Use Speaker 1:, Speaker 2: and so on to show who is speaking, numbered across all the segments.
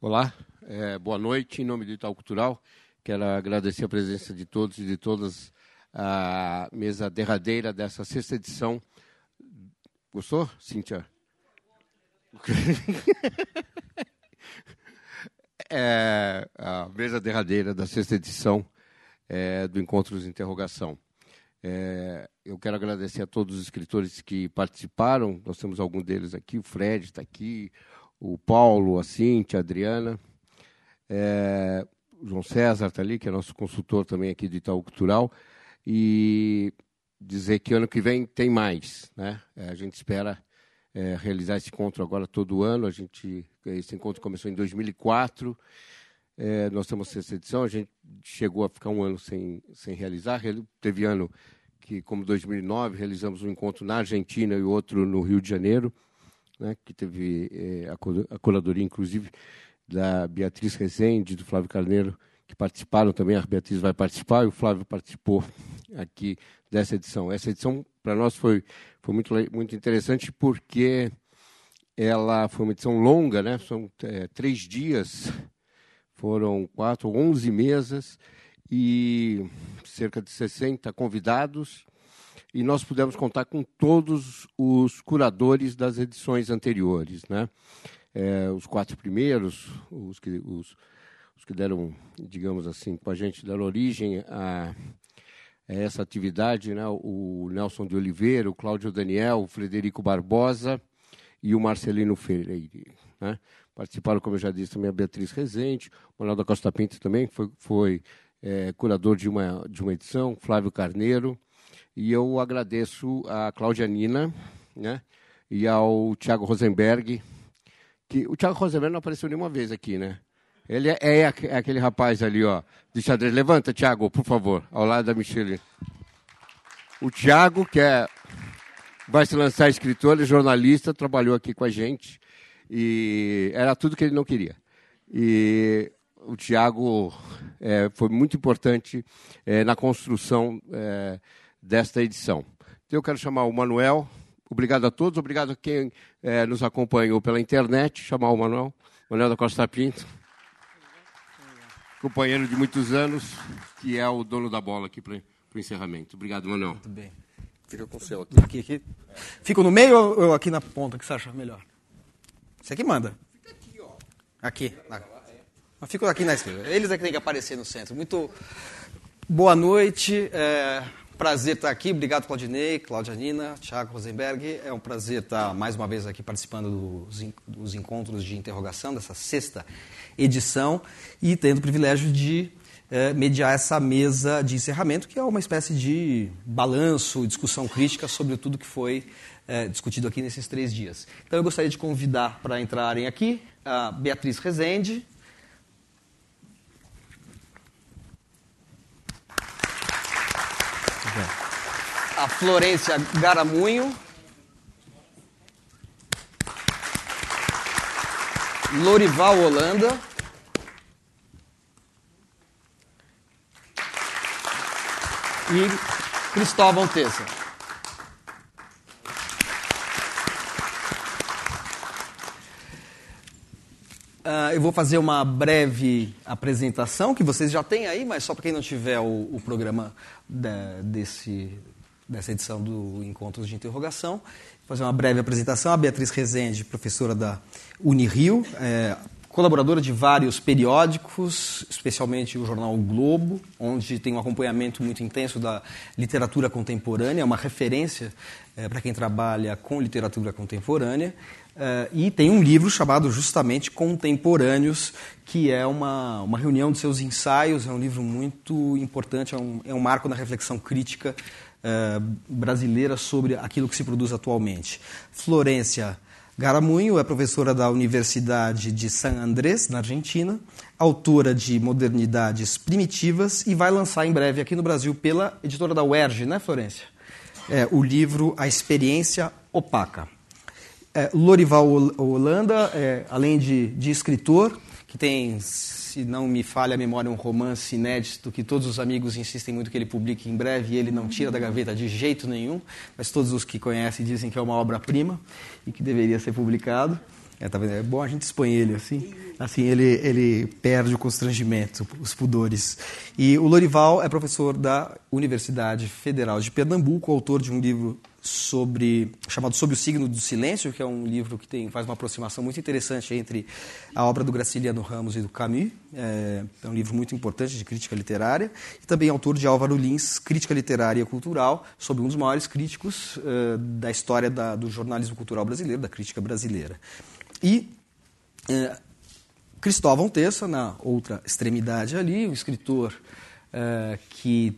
Speaker 1: Olá, boa noite. Em nome do Itaú Cultural, quero agradecer a presença de todos e de todas à mesa derradeira dessa sexta edição. Gostou, Cíntia? A mesa derradeira da sexta edição do Encontros de Interrogação. Eu quero agradecer a todos os escritores que participaram. Nós temos algum deles aqui, o Fred está aqui, o Paulo, a Cíntia, a Adriana, o João César está ali, que é nosso consultor também aqui do Itaú Cultural, e dizer que ano que vem tem mais, né? A gente espera realizar esse encontro agora todo ano. Esse encontro começou em 2004, nós temos essa edição, a gente chegou a ficar um ano sem realizar. Teve ano que, como 2009, realizamos um encontro na Argentina e outro no Rio de Janeiro, né, que teve a curadoria, inclusive, da Beatriz Rezende, do Flávio Carneiro, que participaram também. A Beatriz vai participar e o Flávio participou aqui dessa edição. Essa edição, para nós, foi muito interessante, porque ela foi uma edição longa, né? São 3 dias, foram 11 mesas e cerca de 60 convidados, e nós pudemos contar com todos os curadores das edições anteriores, né? Os 4 primeiros, os que deram, digamos assim, com a gente, deram origem a essa atividade, né? O Nelson de Oliveira, o Cláudio Daniel, o Frederico Barbosa e o Marcelino Freire, né? Participaram, como eu já disse, também a Beatriz Rezende, o Manuel da Costa Pinto também foi curador de uma edição, Flávio Carneiro. E eu agradeço a Cláudia Nina, né, e ao Thiago Rosenberg, que o Thiago Rosenberg não apareceu nenhuma vez aqui, né? Ele é aquele rapaz ali, ó, de xadrez. Levanta, Thiago, por favor, ao lado da Michele. O Thiago, que vai se lançar escritor e jornalista, trabalhou aqui com a gente, e era tudo que ele não queria. E o Thiago foi muito importante na construção desta edição. Então, eu quero chamar o Manuel. Obrigado a todos, obrigado a quem nos acompanhou pela internet. Chamar o Manuel da Costa Pinto, companheiro de muitos anos, que é o dono da bola aqui para o encerramento. Obrigado, Manuel.
Speaker 2: Muito bem.
Speaker 1: Fica com o seu aqui.
Speaker 2: Aqui. Fico no meio ou aqui na ponta, que você acha melhor? Você aqui manda.
Speaker 1: Fica aqui, ó.
Speaker 2: Aqui. Mas fico aqui na esquerda. Eles é que tem que aparecer no centro. Muito boa noite. Prazer estar aqui. Obrigado, Claudinei, Cláudia Nina, Thiago Rosenberg. É um prazer estar mais uma vez aqui participando dos encontros de interrogação, dessa sexta edição, e tendo o privilégio de mediar essa mesa de encerramento, que é uma espécie de balanço, discussão crítica sobre tudo que foi discutido aqui nesses 3 dias. Então, eu gostaria de convidar para entrarem aqui a Beatriz Rezende, a Florência Garamunho, Lorival Holanda, e Cristóvão Tessa. Eu vou fazer uma breve apresentação, que vocês já têm aí, mas só para quem não tiver o programa dessa edição do Encontros de Interrogação. Vou fazer uma breve apresentação. A Beatriz Rezende, professora da Unirio, colaboradora de vários periódicos, especialmente o jornal O Globo, onde tem um acompanhamento muito intenso da literatura contemporânea, é uma referência para quem trabalha com literatura contemporânea, e tem um livro chamado justamente Contemporâneos, que é uma reunião de seus ensaios. É um livro muito importante, é um marco na reflexão crítica brasileira sobre aquilo que se produz atualmente. Florência Garamunho é professora da Universidade de San Andrés, na Argentina, autora de Modernidades Primitivas, e vai lançar em breve aqui no Brasil pela editora da UERJ, né, Florência? O livro A Experiência Opaca. Lorival Holanda, além de escritor, que tem, se não me falha a memória, um romance inédito que todos os amigos insistem muito que ele publique em breve, e ele não tira da gaveta de jeito nenhum, mas todos os que conhecem dizem que é uma obra-prima e que deveria ser publicado. Tá vendo? É bom a gente expõe ele assim ele perde o constrangimento, os pudores. E o Lorival é professor da Universidade Federal de Pernambuco, autor de um livro chamado Sob o Signo do Silêncio, que é um livro que faz uma aproximação muito interessante entre a obra do Graciliano Ramos e do Camus. É um livro muito importante de crítica literária. E também autor de Álvaro Lins, Crítica Literária e Cultural, sobre um dos maiores críticos da história do jornalismo cultural brasileiro, da crítica brasileira. E Cristóvão Tessa, na outra extremidade ali, um escritor que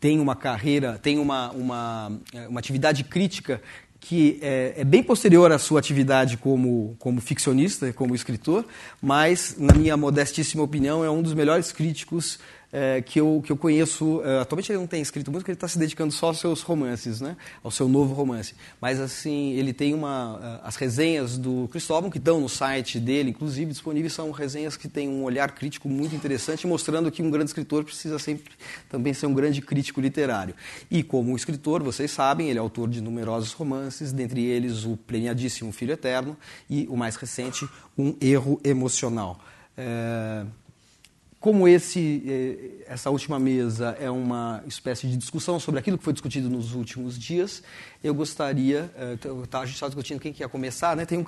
Speaker 2: tem uma carreira, tem uma atividade crítica que é bem posterior à sua atividade como ficcionista, como escritor, mas, na minha modestíssima opinião, é um dos melhores críticos que eu conheço. Atualmente ele não tem escrito muito, porque ele está se dedicando só aos seus romances, né? Ao seu novo romance. Mas, assim, ele tem as resenhas do Cristóvão, que estão no site dele, inclusive disponíveis, são resenhas que têm um olhar crítico muito interessante, mostrando que um grande escritor precisa sempre também ser um grande crítico literário. E, como escritor, vocês sabem, ele é autor de numerosos romances, dentre eles o premiadíssimo Filho Eterno e, o mais recente, Um Erro Emocional. Como essa última mesa é uma espécie de discussão sobre aquilo que foi discutido nos últimos dias, eu gostaria, a gente está discutindo quem que ia começar, né? Tem um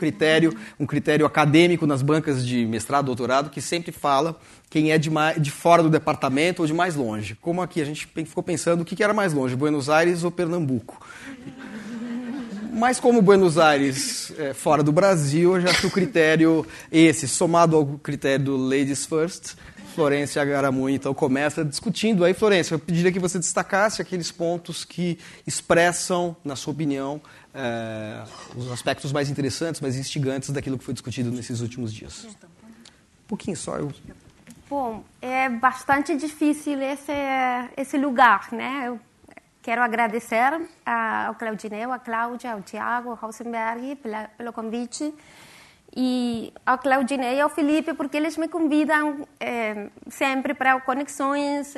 Speaker 2: critério acadêmico nas bancas de mestrado, doutorado, que sempre fala quem é de fora do departamento ou de mais longe. Como aqui a gente ficou pensando o que era mais longe, Buenos Aires ou Pernambuco. Mas como Buenos Aires é fora do Brasil, eu já acho que o critério somado ao critério do Ladies First, Florência Agaramunha, então, começa discutindo. Aí, Florência, eu pediria que você destacasse aqueles pontos que expressam, na sua opinião, os aspectos mais interessantes, mais instigantes daquilo que foi discutido nesses últimos dias. Um pouquinho só.
Speaker 3: Bom, é bastante difícil esse lugar, né? Eu quero agradecer ao Claudineu, à Cláudia, ao Tiago, ao Rosenberg pelo convite. E ao Claudinei e ao Felipe, porque eles me convidam sempre para conexões,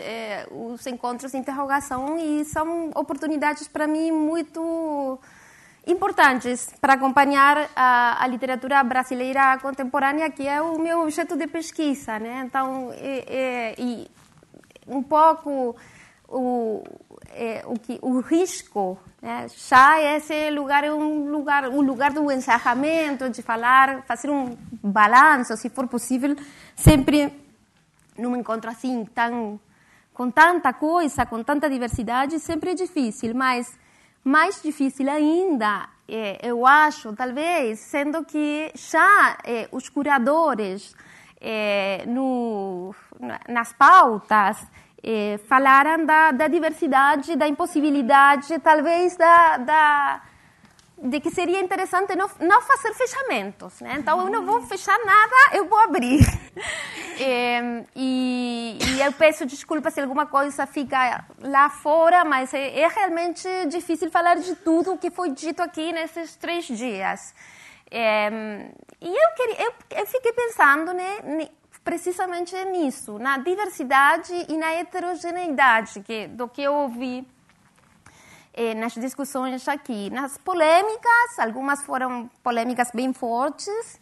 Speaker 3: os encontros de interrogação, e são oportunidades para mim muito importantes para acompanhar a literatura brasileira contemporânea, que é o meu objeto de pesquisa, né? Então, e um pouco o risco, né? Já esse lugar é um lugar do encerramento, de fazer um balanço, se for possível, sempre num encontro assim, com tanta coisa, com tanta diversidade, sempre é difícil, mas mais difícil ainda, eu acho, talvez, sendo que já os curadores nas pautas falaram da diversidade, da impossibilidade, talvez de que seria interessante não fazer fechamentos, né? Então, eu não vou fechar nada, eu vou abrir. E eu peço desculpa se alguma coisa fica lá fora, mas é realmente difícil falar de tudo o que foi dito aqui nesses 3 dias. E eu fiquei pensando, né, precisamente nisso, na diversidade e na heterogeneidade do que eu ouvi nas discussões aqui. Nas polêmicas, algumas foram polêmicas bem fortes,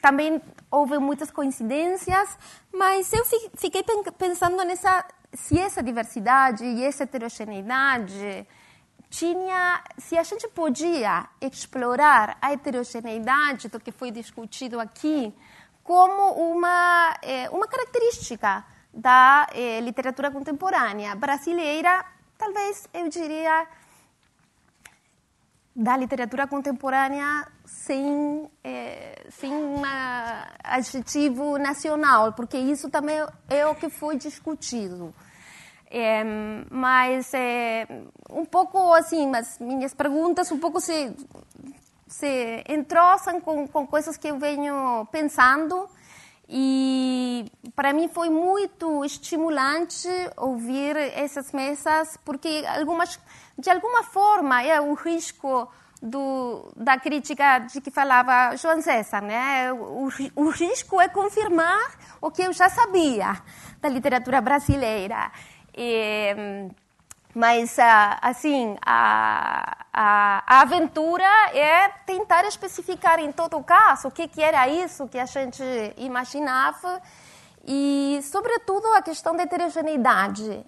Speaker 3: também houve muitas coincidências, mas eu fiquei pensando se essa diversidade e essa heterogeneidade se a gente podia explorar a heterogeneidade do que foi discutido aqui como uma característica da literatura contemporânea brasileira, talvez eu diria da literatura contemporânea sem um adjetivo nacional, porque isso também é o que foi discutido. Mas um pouco assim, as minhas perguntas um pouco se entroçam com coisas que eu venho pensando, e para mim foi muito estimulante ouvir essas mesas, porque de alguma forma é o risco da crítica de que falava João César, né? O risco é confirmar o que eu já sabia da literatura brasileira. Mas, assim, a aventura é tentar especificar, em todo caso, o que era isso que a gente imaginava e, sobretudo, a questão da heterogeneidade.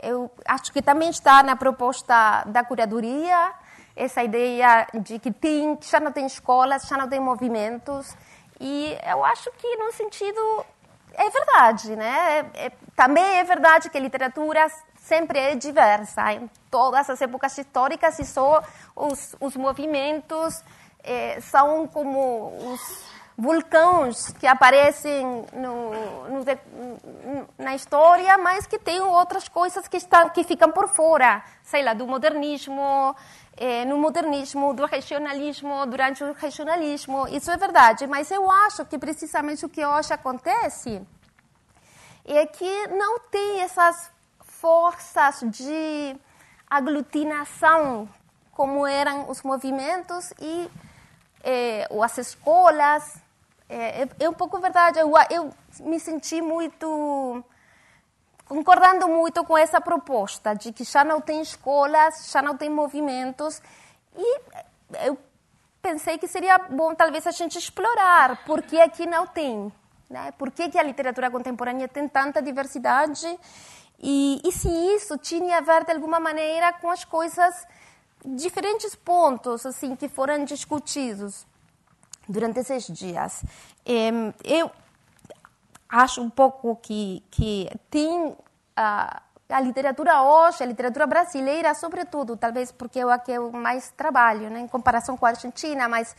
Speaker 3: Eu acho que também está na proposta da curadoria essa ideia de que já não tem escolas, já não tem movimentos. E eu acho que, num sentido, é verdade, né? Também é verdade que a literatura sempre é diversa em todas as épocas históricas e só os movimentos são como os vulcões que aparecem na história, mas que tem outras coisas que ficam por fora, sei lá, do modernismo, no modernismo, do regionalismo, durante o regionalismo. Isso é verdade, mas eu acho que precisamente o que hoje acontece é que não tem essas forças de aglutinação como eram os movimentos ou as escolas. É um pouco verdade. Eu me senti concordando muito com essa proposta de que já não tem escolas, já não tem movimentos. E eu pensei que seria bom talvez a gente explorar por que aqui não tem, né? Por que a literatura contemporânea tem tanta diversidade e se isso tinha a ver de alguma maneira com as coisas, diferentes pontos assim que foram discutidos durante esses dias. Eu acho um pouco que tem a literatura hoje, a literatura brasileira, sobretudo, talvez porque é a que eu mais trabalho, né, em comparação com a Argentina, mas,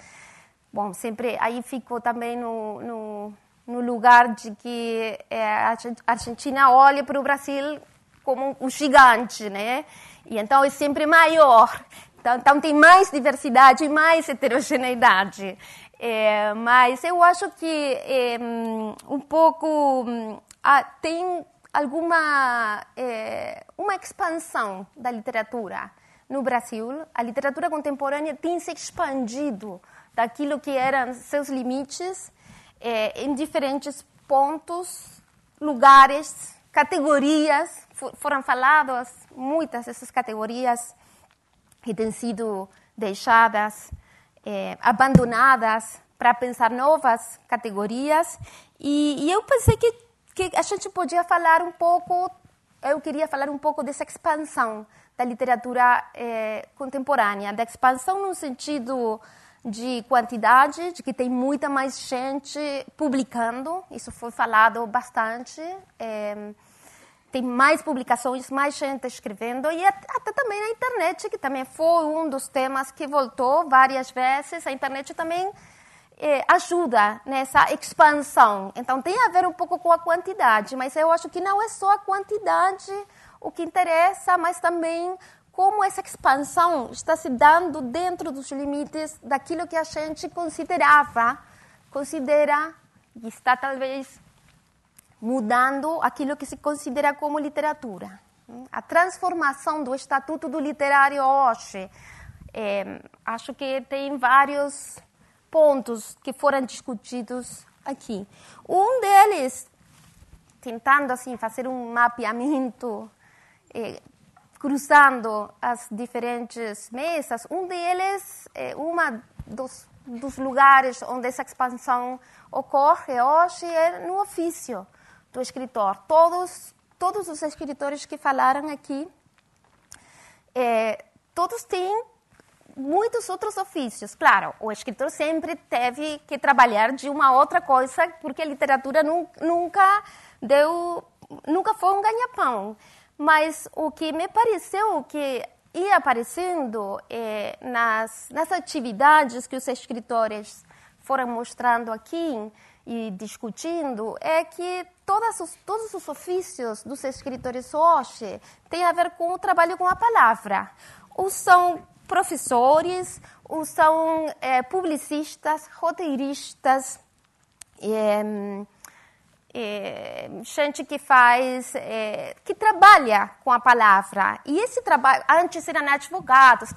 Speaker 3: bom, sempre aí fico também no lugar de que a Argentina olha para o Brasil como um gigante, né? E então é sempre maior. Então tem mais diversidade e mais heterogeneidade. Mas eu acho que um pouco tem alguma uma expansão da literatura no Brasil. A literatura contemporânea tem se expandido daquilo que eram seus limites em diferentes pontos, lugares, categorias. Foram faladas muitas dessas categorias que têm sido deixadas, abandonadas para pensar novas categorias. E eu pensei que a gente podia falar um pouco, eu queria falar um pouco dessa expansão da literatura contemporânea, da expansão no sentido de quantidade, de que tem muita mais gente publicando, isso foi falado bastante, tem mais publicações, mais gente escrevendo, e até também na internet, que também foi um dos temas que voltou várias vezes. A internet também ajuda nessa expansão. Então, tem a ver um pouco com a quantidade, mas eu acho que não é só a quantidade o que interessa, mas também como essa expansão está se dando dentro dos limites daquilo que a gente considera, e está talvez mudando aquilo que se considera como literatura. A transformação do estatuto do literário hoje, acho que tem vários pontos que foram discutidos aqui. Um deles, tentando assim fazer um mapeamento, cruzando as diferentes mesas, um deles, dos lugares onde essa expansão ocorre hoje é no ofício do escritor. Todos os escritores que falaram aqui, todos têm muitos outros ofícios. Claro, o escritor sempre teve que trabalhar de uma outra coisa, porque a literatura nunca foi um ganha-pão. Mas o que me pareceu que ia aparecendo nas atividades que os escritores foram mostrando aqui e discutindo é que todos os ofícios dos escritores hoje têm a ver com o trabalho com a palavra. Ou são professores, ou são publicistas, roteiristas, gente que faz, que trabalha com a palavra. E esse trabalho, antes eram advogados,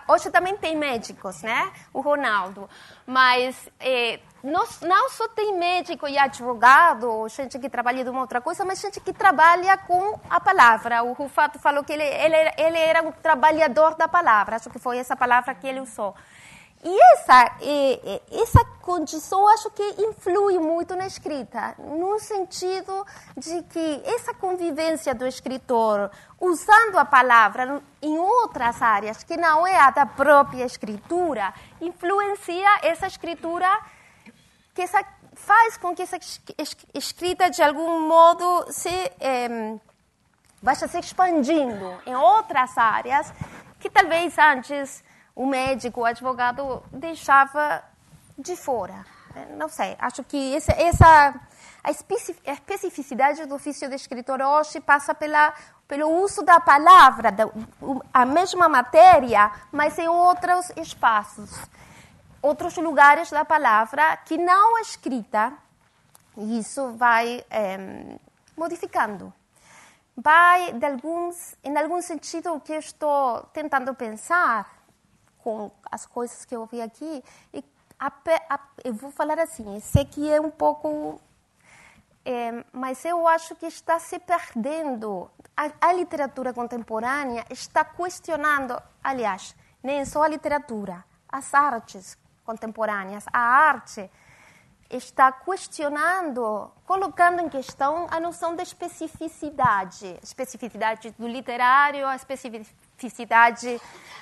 Speaker 3: hoje também tem médicos, né? O Ronaldo. Mas não só tem médico e advogado, gente que trabalha de uma outra coisa, mas gente que trabalha com a palavra. O Rufato falou que ele era um trabalhador da palavra, acho que foi essa palavra que ele usou. E essa condição, acho que influi muito na escrita, no sentido de que essa convivência do escritor, usando a palavra em outras áreas, que não é a da própria escritura, influencia essa escritura, faz com que essa escrita, de algum modo, vá se expandindo em outras áreas, que talvez antes o médico, o advogado, deixava de fora. Não sei, acho que a especificidade do ofício de escritor hoje passa pelo uso da palavra, a mesma matéria, mas em outros espaços, outros lugares da palavra que não é escrita, e isso vai modificando. Vai, em algum sentido, o que eu estou tentando pensar com as coisas que eu ouvi aqui, eu vou falar assim, eu sei que é um pouco, mas eu acho que está se perdendo. A literatura contemporânea está questionando, aliás, nem só a literatura, as artes contemporâneas, a arte está questionando, colocando em questão a noção da especificidade do literário, a especificidade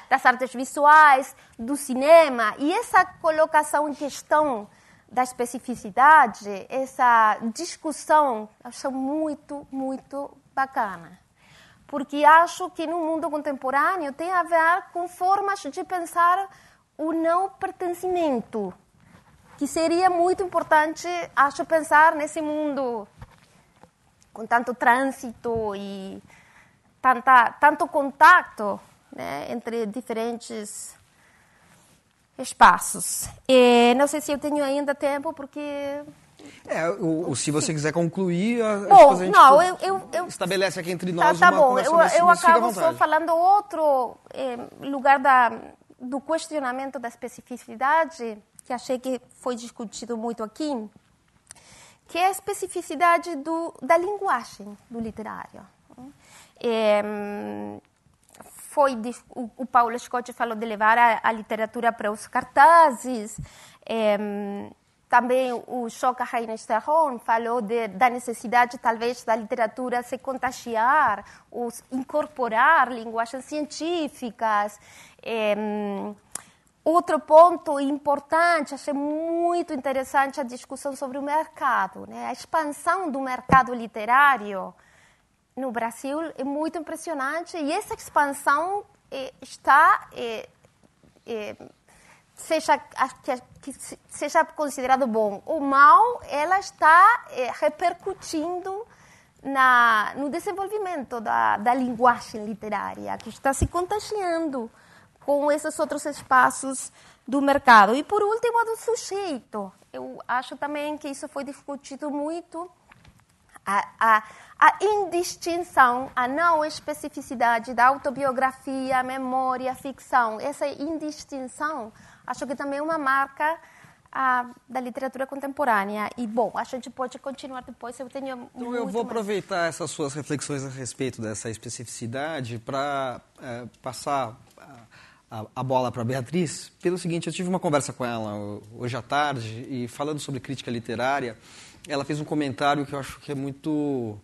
Speaker 3: das artes visuais, do cinema. E essa colocação em questão da especificidade, essa discussão, acho muito, muito bacana. Porque acho que no mundo contemporâneo tem a ver com formas de pensar o não pertencimento, que seria muito importante, acho, pensar nesse mundo com tanto trânsito e tanto contato, né, entre diferentes espaços. Não sei se eu tenho ainda tempo, porque...
Speaker 2: se você quiser concluir,
Speaker 3: bom,
Speaker 2: a gente
Speaker 3: não,
Speaker 2: estabelece aqui entre nós
Speaker 3: tá
Speaker 2: uma
Speaker 3: bom.
Speaker 2: conversa mais
Speaker 3: Eu
Speaker 2: fica à
Speaker 3: acabo
Speaker 2: vontade.
Speaker 3: só falando outro lugar do questionamento da especificidade, que achei que foi discutido muito aqui, que é a especificidade da linguagem do literário. O Paulo Scott falou de levar a literatura para os cartazes, também o Schoca Heinesterholm falou da necessidade, talvez, da literatura se contagiar, ou incorporar linguagens científicas. Outro ponto importante, achei muito interessante a discussão sobre o mercado, né? A expansão do mercado literário no Brasil é muito impressionante, e essa expansão está, seja considerado bom ou mal, ela está repercutindo no desenvolvimento da linguagem literária, que está se contagiando com esses outros espaços do mercado. E, por último, do sujeito. Eu acho também que isso foi discutido muito, a indistinção, a não especificidade da autobiografia, memória, ficção. Essa indistinção, acho que também é uma marca da literatura contemporânea. E, bom, a gente pode continuar depois, eu tenho
Speaker 2: Então, eu vou aproveitar essas suas reflexões a respeito dessa especificidade para passar a bola para a Beatriz, pelo seguinte: eu tive uma conversa com ela hoje à tarde, e falando sobre crítica literária, ela fez um comentário que eu acho que é muito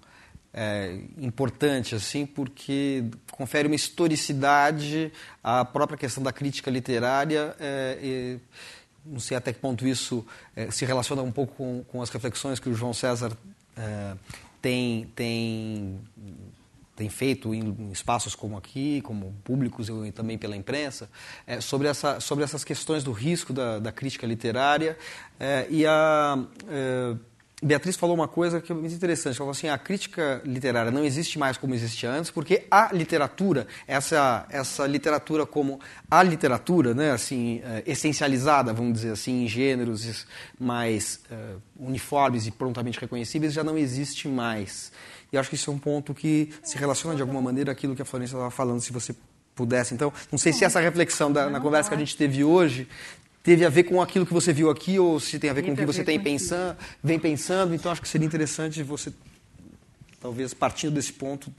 Speaker 2: importante, assim, porque confere uma historicidade à própria questão da crítica literária. Não sei até que ponto isso se relaciona um pouco com as reflexões que o João César tem feito em espaços como aqui, como públicos e também pela imprensa, sobre essas questões do risco da crítica literária e Beatriz falou uma coisa que é muito interessante. Ela falou assim, a crítica literária não existe mais como existia antes, porque a literatura, essa literatura como a literatura, né, assim, essencializada, vamos dizer assim, em gêneros mais uniformes e prontamente reconhecíveis, já não existe mais. E acho que isso é um ponto que se relaciona de alguma maneira àquilo que a Florência estava falando, se você pudesse. Então, não sei se essa reflexão na conversa que a gente teve hoje teve a ver com aquilo que você viu aqui ou se tem a ver com o que você vem pensando. Então, acho que seria interessante você, talvez, partindo desse ponto,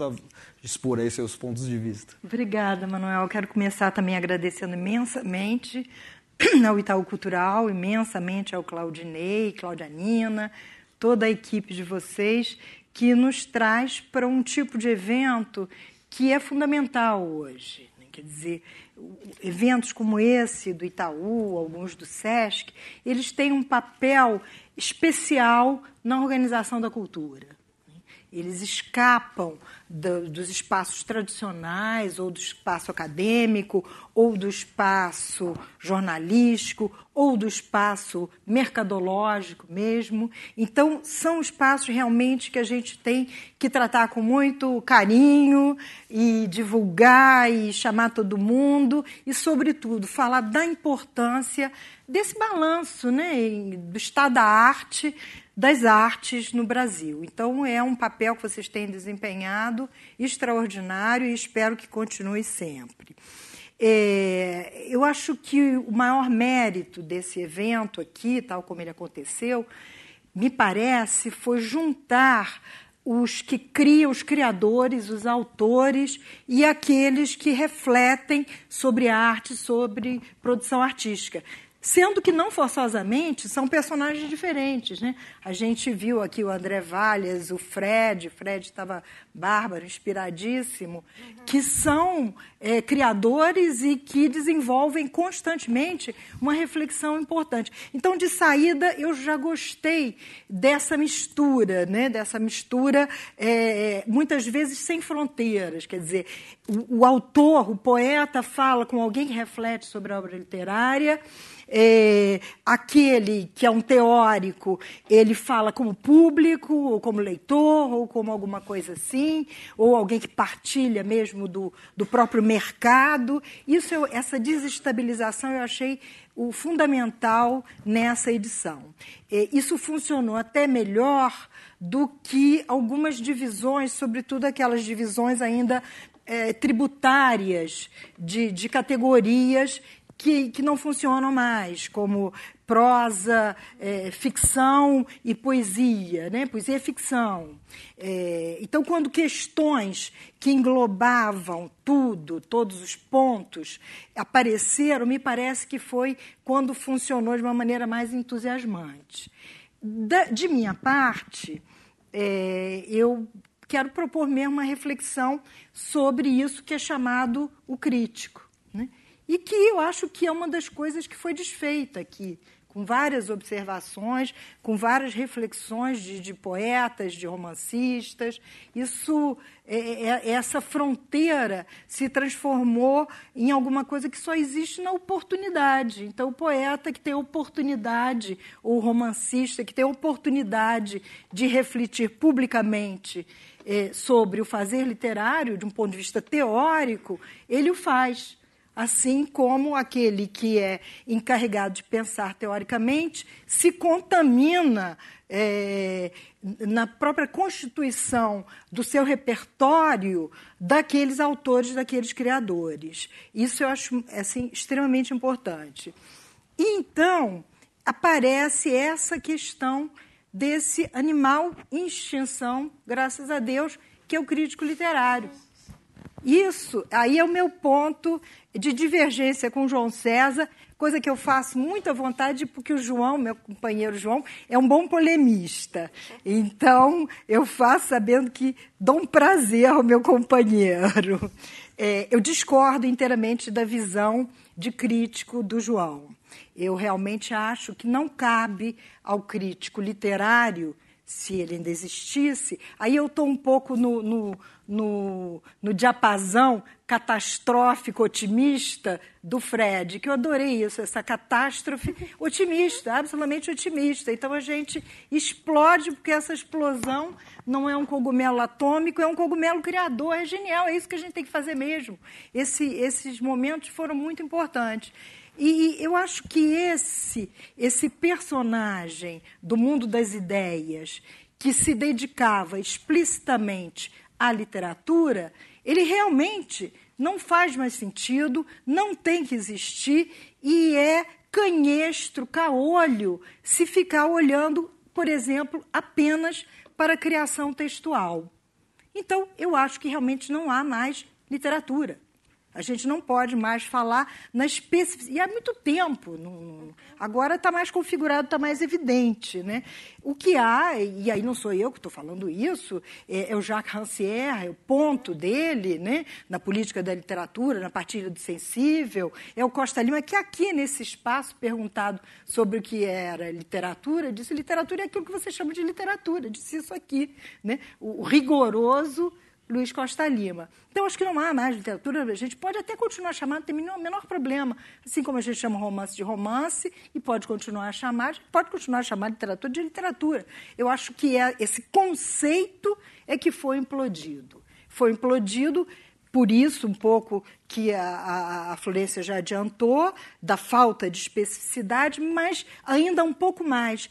Speaker 2: expor aí seus pontos de vista.
Speaker 4: Obrigada, Manuel. Eu quero começar também agradecendo imensamente ao Itaú Cultural, imensamente ao Claudinei, Cláudia Nina, toda a equipe de vocês, que nos traz para um tipo de evento que é fundamental hoje. Quer dizer, eventos como esse do Itaú, alguns do SESC, eles têm um papel especial na organização da cultura. Eles escapam dos espaços tradicionais, ou do espaço acadêmico, ou do espaço jornalístico, ou do espaço mercadológico mesmo. Então, são espaços realmente que a gente tem que tratar com muito carinho e divulgar e chamar todo mundo e, sobretudo, falar da importância desse balanço, né, do estado da arte, das artes no Brasil. Então, é um papel que vocês têm desempenhado extraordinário e espero que continue sempre. Eu acho que o maior mérito desse evento aqui, tal como ele aconteceu, me parece, foi juntar os que criam, os criadores, os autores e aqueles que refletem sobre arte, sobre produção artística. Sendo que não forçosamente são personagens diferentes, né? A gente viu aqui o André Valles, o Fred estava bárbaro, inspiradíssimo, que são criadores e que desenvolvem constantemente uma reflexão importante. Então, de saída, eu já gostei dessa mistura, né? Dessa mistura, muitas vezes sem fronteiras, quer dizer, o autor, o poeta fala com alguém que reflete sobre a obra literária, aquele que é um teórico, ele fala como público, ou como leitor, ou como alguma coisa assim, ou alguém que partilha mesmo do próprio mercado. Essa desestabilização eu achei o fundamental nessa edição. Isso funcionou até melhor do que algumas divisões, sobretudo aquelas divisões ainda tributárias de categorias que não funcionam mais, como prosa, ficção e poesia, né? Poesia é ficção. Então, quando questões que englobavam tudo, todos os pontos, apareceram, me parece que foi quando funcionou de uma maneira mais entusiasmante. De minha parte, eu quero propor mesmo uma reflexão sobre isso que é chamado o crítico, né? E que eu acho que é uma das coisas que foi desfeita aqui, com várias observações, com várias reflexões de poetas, de romancistas. Essa fronteira se transformou em alguma coisa que só existe na oportunidade. Então, o poeta que tem oportunidade, ou o romancista que tem oportunidade de refletir publicamente sobre o fazer literário, de um ponto de vista teórico, ele o faz. Assim como aquele que é encarregado de pensar teoricamente se contamina na própria constituição do seu repertório daqueles autores, daqueles criadores. Isso eu acho assim, extremamente importante. E então aparece essa questão desse animal em extinção, graças a Deus, que é o crítico literário. Isso aí é o meu ponto de divergência com o João César, coisa que eu faço muita vontade, porque o João, meu companheiro João, é um bom polemista. Então, eu faço sabendo que dou um prazer ao meu companheiro. Eu discordo inteiramente da visão de crítico do João. Eu realmente acho que não cabe ao crítico literário se ele ainda existisse, aí eu estou um pouco no diapasão catastrófico otimista do Fred, que eu adorei isso, essa catástrofe otimista, absolutamente otimista. Então a gente explode, porque essa explosão não é um cogumelo atômico, é um cogumelo criador, é genial, é isso que a gente tem que fazer mesmo. Esses momentos foram muito importantes. E eu acho que esse personagem do mundo das ideias, que se dedicava explicitamente à literatura, ele realmente não faz mais sentido, não tem que existir e é canhestro, caolho, se ficar olhando, por exemplo, apenas para a criação textual. Então, eu acho que realmente não há mais literatura. A gente não pode mais falar na especificidade. E há muito tempo. Agora está mais configurado, está mais evidente. Né? O que há, e aí não sou eu que estou falando isso, é o Jacques Rancière, o ponto dele, né, na política da literatura, na partilha do sensível, é o Costa Lima, que aqui nesse espaço, perguntado sobre o que era literatura, disse: literatura é aquilo que você chama de literatura, disse isso aqui. Né? O rigoroso Luiz Costa Lima. Então, acho que não há mais literatura, a gente pode até continuar chamando, não tem o menor problema, assim como a gente chama romance de romance, e pode continuar a chamar literatura de literatura. Eu acho que esse conceito é que foi implodido. Foi implodido, por isso, um pouco que a Florência já adiantou, da falta de especificidade, mas ainda um pouco mais,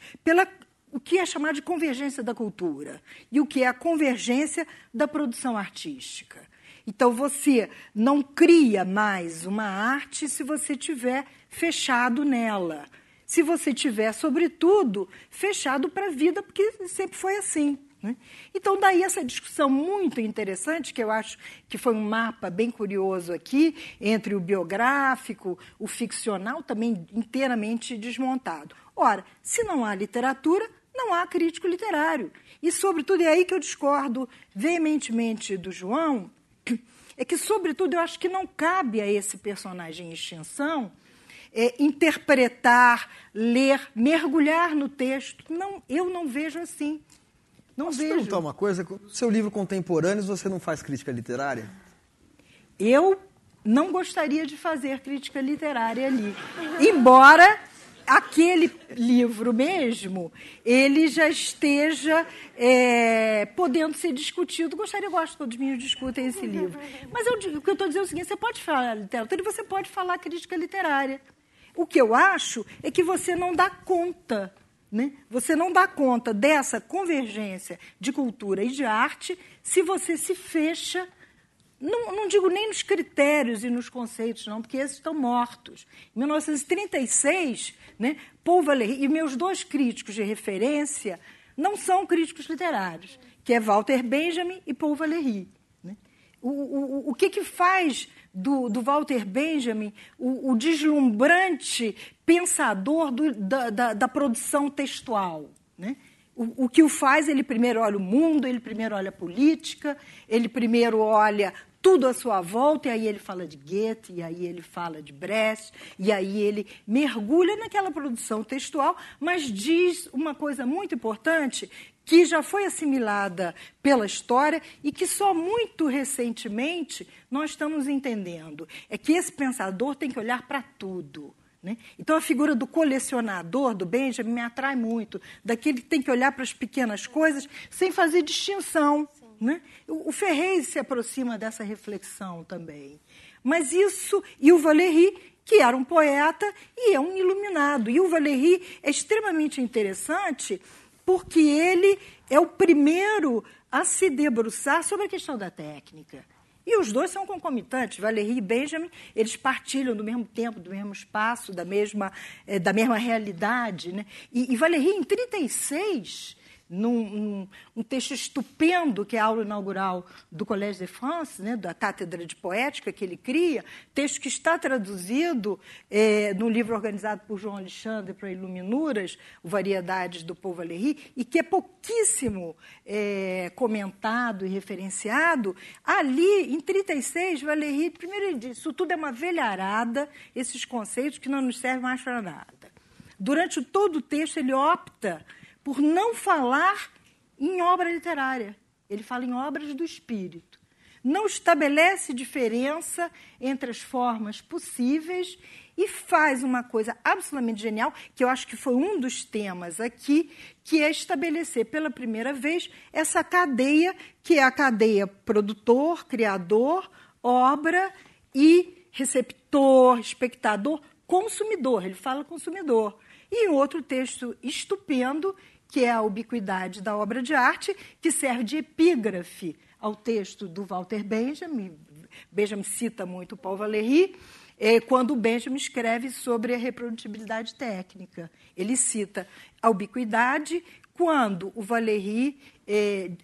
Speaker 4: o que é chamado de convergência da cultura e o que é a convergência da produção artística. Então, você não cria mais uma arte se você estiver fechado nela. Se você estiver, sobretudo, fechado para a vida, porque sempre foi assim. Né? Então, daí essa discussão muito interessante, que eu acho que foi um mapa bem curioso aqui, entre o biográfico, o ficcional, também inteiramente desmontado. Ora, se não há literatura, não há crítico literário. E, sobretudo, é aí que eu discordo veementemente do João, é que, sobretudo, eu acho que não cabe a esse personagem em extinção interpretar, ler, mergulhar no texto. Não, eu não vejo assim. Não
Speaker 2: Posso
Speaker 4: vejo.
Speaker 2: perguntar uma coisa? No seu livro Contemporâneos, você não faz crítica literária?
Speaker 4: Eu não gostaria de fazer crítica literária ali. Embora aquele livro mesmo, ele já esteja podendo ser discutido. Eu gosto que todos os meninos discutem esse livro. Mas o que eu estou dizendo é o seguinte: você pode falar literatura e você pode falar crítica literária. O que eu acho é que você não dá conta, né? Você não dá conta dessa convergência de cultura e de arte se você se fecha. Não digo nem nos critérios e nos conceitos, não, porque esses estão mortos. Em 1936, né, Paul Valéry, e meus dois críticos de referência não são críticos literários, que é Walter Benjamin e Paul Valéry. Né? O que faz do Walter Benjamin o deslumbrante pensador da produção textual? Né? O que o faz, ele primeiro olha o mundo, ele primeiro olha a política, ele primeiro olha tudo à sua volta, e aí ele fala de Goethe, e aí ele fala de Brecht, e aí ele mergulha naquela produção textual, mas diz uma coisa muito importante, que já foi assimilada pela história e que só muito recentemente nós estamos entendendo. É que esse pensador tem que olhar para tudo. Né? Então, a figura do colecionador, do Benjamin, me atrai muito, daquele que tem que olhar para as pequenas coisas sem fazer distinção. Né? O Ferrez se aproxima dessa reflexão também. Mas isso, e o Valéry, que era um poeta e é um iluminado. E o Valéry é extremamente interessante porque ele é o primeiro a se debruçar sobre a questão da técnica. E os dois são concomitantes. Valéry e Benjamin, eles partilham do mesmo tempo, do mesmo espaço, da mesma realidade. Né? E Valéry, em 1936, num texto estupendo, que é a aula inaugural do Collège de France, né, da Cátedra de Poética que ele cria, texto que está traduzido no livro organizado por João Alexandre para Iluminuras, o Variedades do Paul Valéry, e que é pouquíssimo comentado e referenciado. Ali, em 1936, Valéry, primeiro ele diz: isso tudo é uma velharada, esses conceitos que não nos servem mais para nada. Durante todo o texto, ele opta por não falar em obra literária. Ele fala em obras do espírito. Não estabelece diferença entre as formas possíveis e faz uma coisa absolutamente genial, que eu acho que foi um dos temas aqui, que é estabelecer pela primeira vez essa cadeia, que é a cadeia produtor, criador, obra e receptor, espectador, consumidor. Ele fala consumidor. E outro texto estupendo, que é a ubiquidade da obra de arte, que serve de epígrafe ao texto do Walter Benjamin. Benjamin cita muito Paul Valéry, quando o Benjamin escreve sobre a reprodutibilidade técnica. Ele cita a ubiquidade quando o Valéry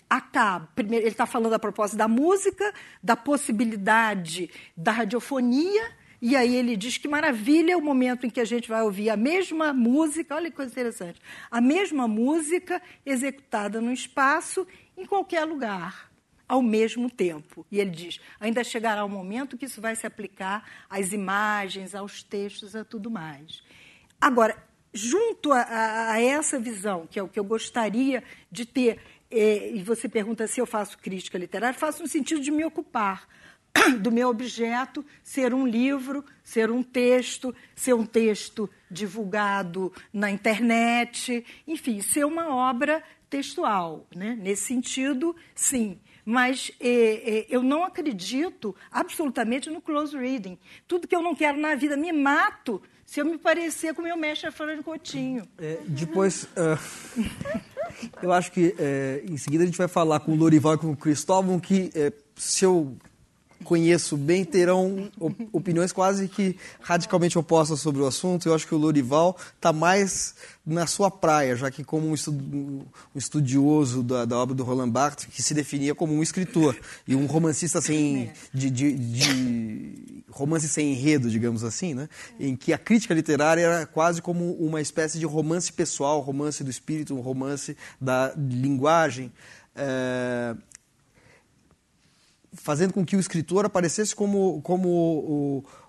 Speaker 4: acaba. Primeiro, ele está falando a propósito da música, da possibilidade da radiofonia, e aí ele diz que maravilha o momento em que a gente vai ouvir a mesma música, olha que coisa interessante, a mesma música executada no espaço, em qualquer lugar, ao mesmo tempo. E ele diz, ainda chegará um momento que isso vai se aplicar às imagens, aos textos, a tudo mais. Agora, junto a essa visão, que é o que eu gostaria de ter, e você pergunta se eu faço crítica literária, faço no sentido de me ocupar do meu objeto ser um livro, ser um texto divulgado na internet, enfim, ser uma obra textual, né? Nesse sentido, sim. Mas eu não acredito absolutamente no close reading. Tudo que eu não quero na vida, me mato se eu me parecer com o meu mestre Fernando Coutinho.
Speaker 2: Depois, eu acho que em seguida a gente vai falar com o Lorival e com o Cristóvão, que se eu conheço bem, terão opiniões quase que radicalmente opostas sobre o assunto. Eu acho que o Lorival está mais na sua praia, já que como um estudioso da obra do Roland Barthes, que se definia como um escritor e um romancista de romance sem enredo, digamos assim, né? Em que a crítica literária era quase como uma espécie de romance pessoal, romance do espírito, um romance da linguagem, fazendo com que o escritor aparecesse como